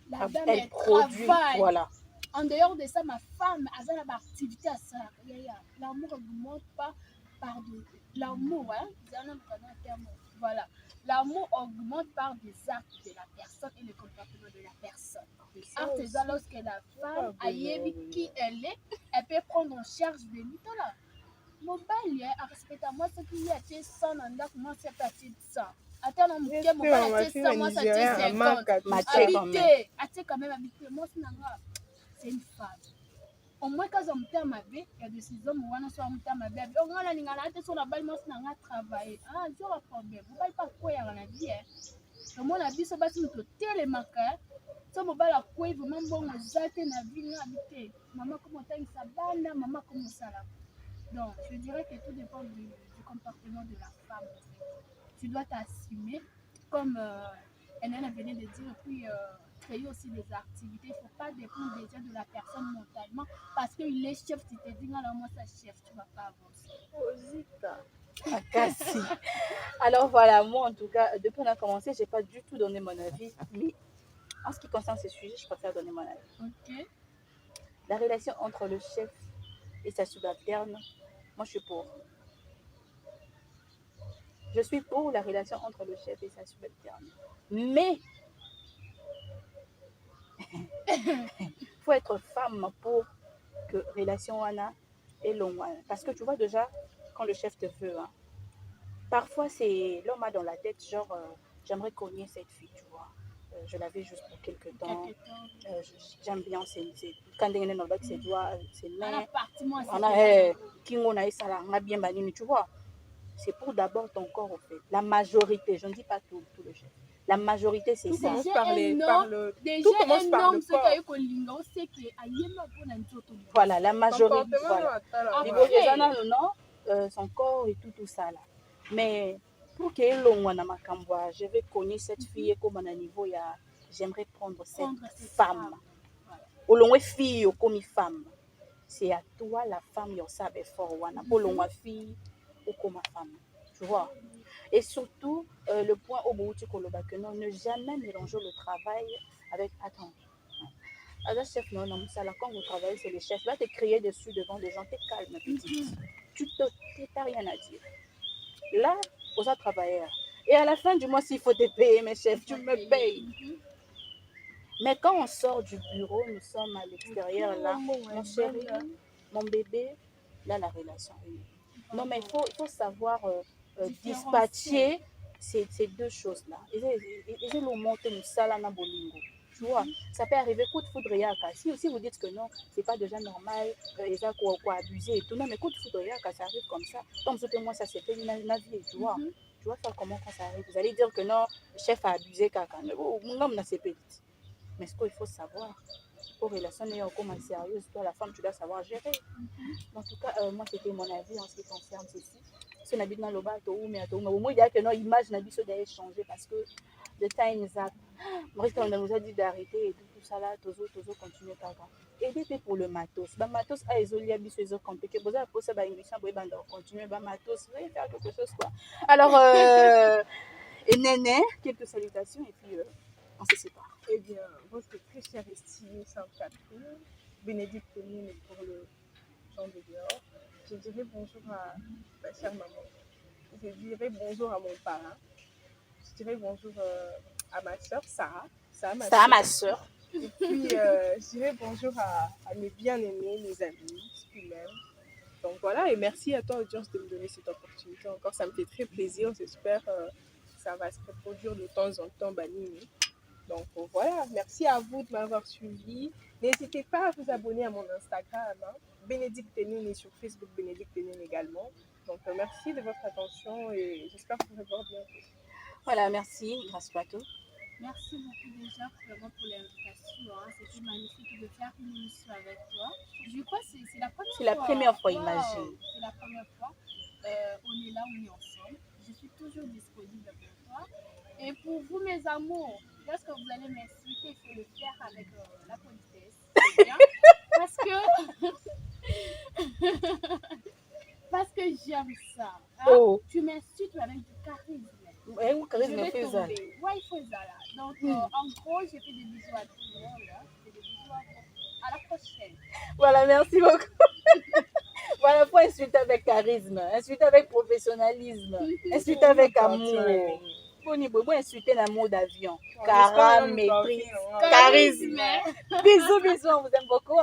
La dame elle produit, travaille. voilà. En dehors de ça, ma femme a une activité à ça. L'amour augmente pas par l'amour, hein? Voilà. L'amour augmente par des actes de la personne et le comportement de la personne. Artisan, lorsque la femme a qui elle est, elle peut prendre en charge de lui. Mobile, à respecter moi, ce qu'il y a, tu es 100, moi, c'est pas 100. Attends, mon gars, mon père, tu es 100, moi, ça tient 50. Habiter, quand même habiter. Moi, c'est une femme. Au moins quand on t'a ma vie, il y a des hommes où on soit on ma vie. On a la ligne à la tête sur la balle, moi c'est un travail. Ah, c'est un problème. Vous ne pas quoi y a la vie. Au moins la vie se passe sur le télémarqueur. Ça me bat la quoi, vraiment bon, on zate la vie, on habite. Maman comment t'as une sabana, maman comment ça là. Donc je dirais que tout dépend du comportement de la femme. Tu dois t'assumer comme Hélène venait de dire, et puis créer aussi des activités. Il ne faut pas dépendre déjà de la personne mentalement parce qu'il est chef, tu te dis, non, moi, c'est chef, tu ne vas pas avancer. Alors voilà, moi en tout cas, depuis qu'on a commencé, je n'ai pas du tout donné mon avis, mais en ce qui concerne ce sujet, je préfère donner mon avis. Okay. La relation entre le chef et sa subalterne, moi je suis pour. Je suis pour la relation entre le chef et sa subalterne. Mais il faut être femme pour que relation wana est longue. Parce que tu vois déjà, quand le chef te veut, hein, parfois c'est l'homme a dans la tête, genre, j'aimerais cogner cette fille, tu vois. Je l'avais juste pour quelques temps. J'aime bien quand on est dans le bac, ses doigts, ses mains. Tu vois. C'est pour d'abord ton corps, en fait. La majorité, je ne dis pas tout le chef. La majorité, c'est ça. Tout commence par le corps. Voilà, la majorité. Voilà. Après, son corps et tout ça là. Mais pour qu'il y ait je vais connaître cette fille comme à niveau, j'aimerais prendre cette femme. Au long fille comme femme. C'est à toi la femme, il savait fort. Pour long fille ou comme femme. Tu vois. Et surtout, le point au bout que non, ne jamais mélanger le travail avec. Attends. Chef, non, quand vous travaillez, c'est le chef. Va te crier dessus devant des gens, t'es calme, petite. Tu n'as rien à dire. Là, aux travailleurs. Et à la fin du mois, s'il faut te payer, mes chefs, tu me payes. Mais quand on sort du bureau, nous sommes à l'extérieur là. Mon chéri, mon bébé, là, la relation est nulle. Non, mais il faut savoir dispatcher ces deux choses-là. Et le monte nous sala na bolingo. Tu vois, ça peut arriver coup de foudre yaka. Si vous dites que non, c'est pas déjà normal, ils ont quoi abuser et tout. Non, mais coup de foudre yaka, ça arrive comme ça. Tant que moi, ça s'est fait ma vie, tu vois. Tu vois faire comment quand ça arrive. Vous allez dire que non, le chef a abusé kaka. Mais bon, mon homme n'a pas petit. Mais ce qu'il faut savoir, pour relationner comme sérieuse, toi, la femme, tu dois savoir gérer. En tout cas, moi, c'était mon avis en ce qui concerne ceci. Si on habite dans le bateau, mais au moins, il y a que non, l'image n'a pas changé parce que le time is up. Maurice, quand on nous a dit d'arrêter et tout ça là, Tozo continue par là. Et puis pour le matos. Bah, matos, ah, ils ont lié à des compliqués. Vous avez posé une émission, vous allez continuer. Bah, matos, vous allez faire quelque chose, quoi. Alors, et Néné, quelques salutations et puis on se sépare. Eh bien, votre très cher estimé Sainte-Catherine, Bénédicte Nine pour le Jean de dehors, je dirais bonjour à ma chère maman. Je dirais bonjour à mon parrain. Je dirais bonjour à ma soeur Sarah. Ça, ma soeur. Et puis, je dirais bonjour à mes bien-aimés, mes amis, ce qu'ils m'aiment. Donc voilà, et merci à toi, audience, de me donner cette opportunité encore. Ça me fait très plaisir. J'espère que ça va se reproduire de temps en temps, Banini. Donc voilà, merci à vous de m'avoir suivi. N'hésitez pas à vous abonner à mon Instagram, hein, Bénédicte Nine, et sur Facebook, Bénédicte Nine également. Donc merci de votre attention et j'espère vous revoir bientôt. Voilà, merci, grâce à toi. Merci beaucoup déjà vraiment pour l'invitation. Hein. C'était magnifique de faire une émission avec toi. Je crois que c'est la première fois. C'est la première fois, wow, imagine. C'est la première fois. On est là, on est ensemble. Je suis toujours disponible pour toi. Et pour vous, mes amours, lorsque vous allez m'insulter, il faut le faire avec la politesse. C'est bien. Parce que j'aime ça. Hein? Oh. Tu m'insultes avec du charisme. Ouais, ou charisme, je vais fait ça. tomber. Ouais, il faut ça là. Donc, en gros, je fais des bisous à tout le monde. Hein. Je fais des bisous à vous. À la prochaine. Voilà, merci beaucoup. Voilà, faut insulter avec charisme, insulter avec professionnalisme, insulter avec amour. Bon, insulter l'amour d'avion. Cara, maîtrise, charisme. Bisous, on vous aime beaucoup.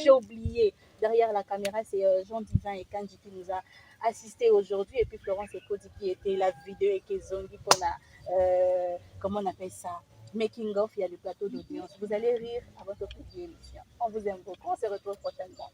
J'ai oublié. Derrière la caméra, c'est Jean Divin et Kanji qui nous a assisté aujourd'hui. Et puis Florence et Cody qui était la vidéo et Kezongi qu'on a, comment on appelle ça? Making of, il y a le plateau d'audience. Vous allez rire à votre émission. On vous aime beaucoup. On se retrouve prochainement.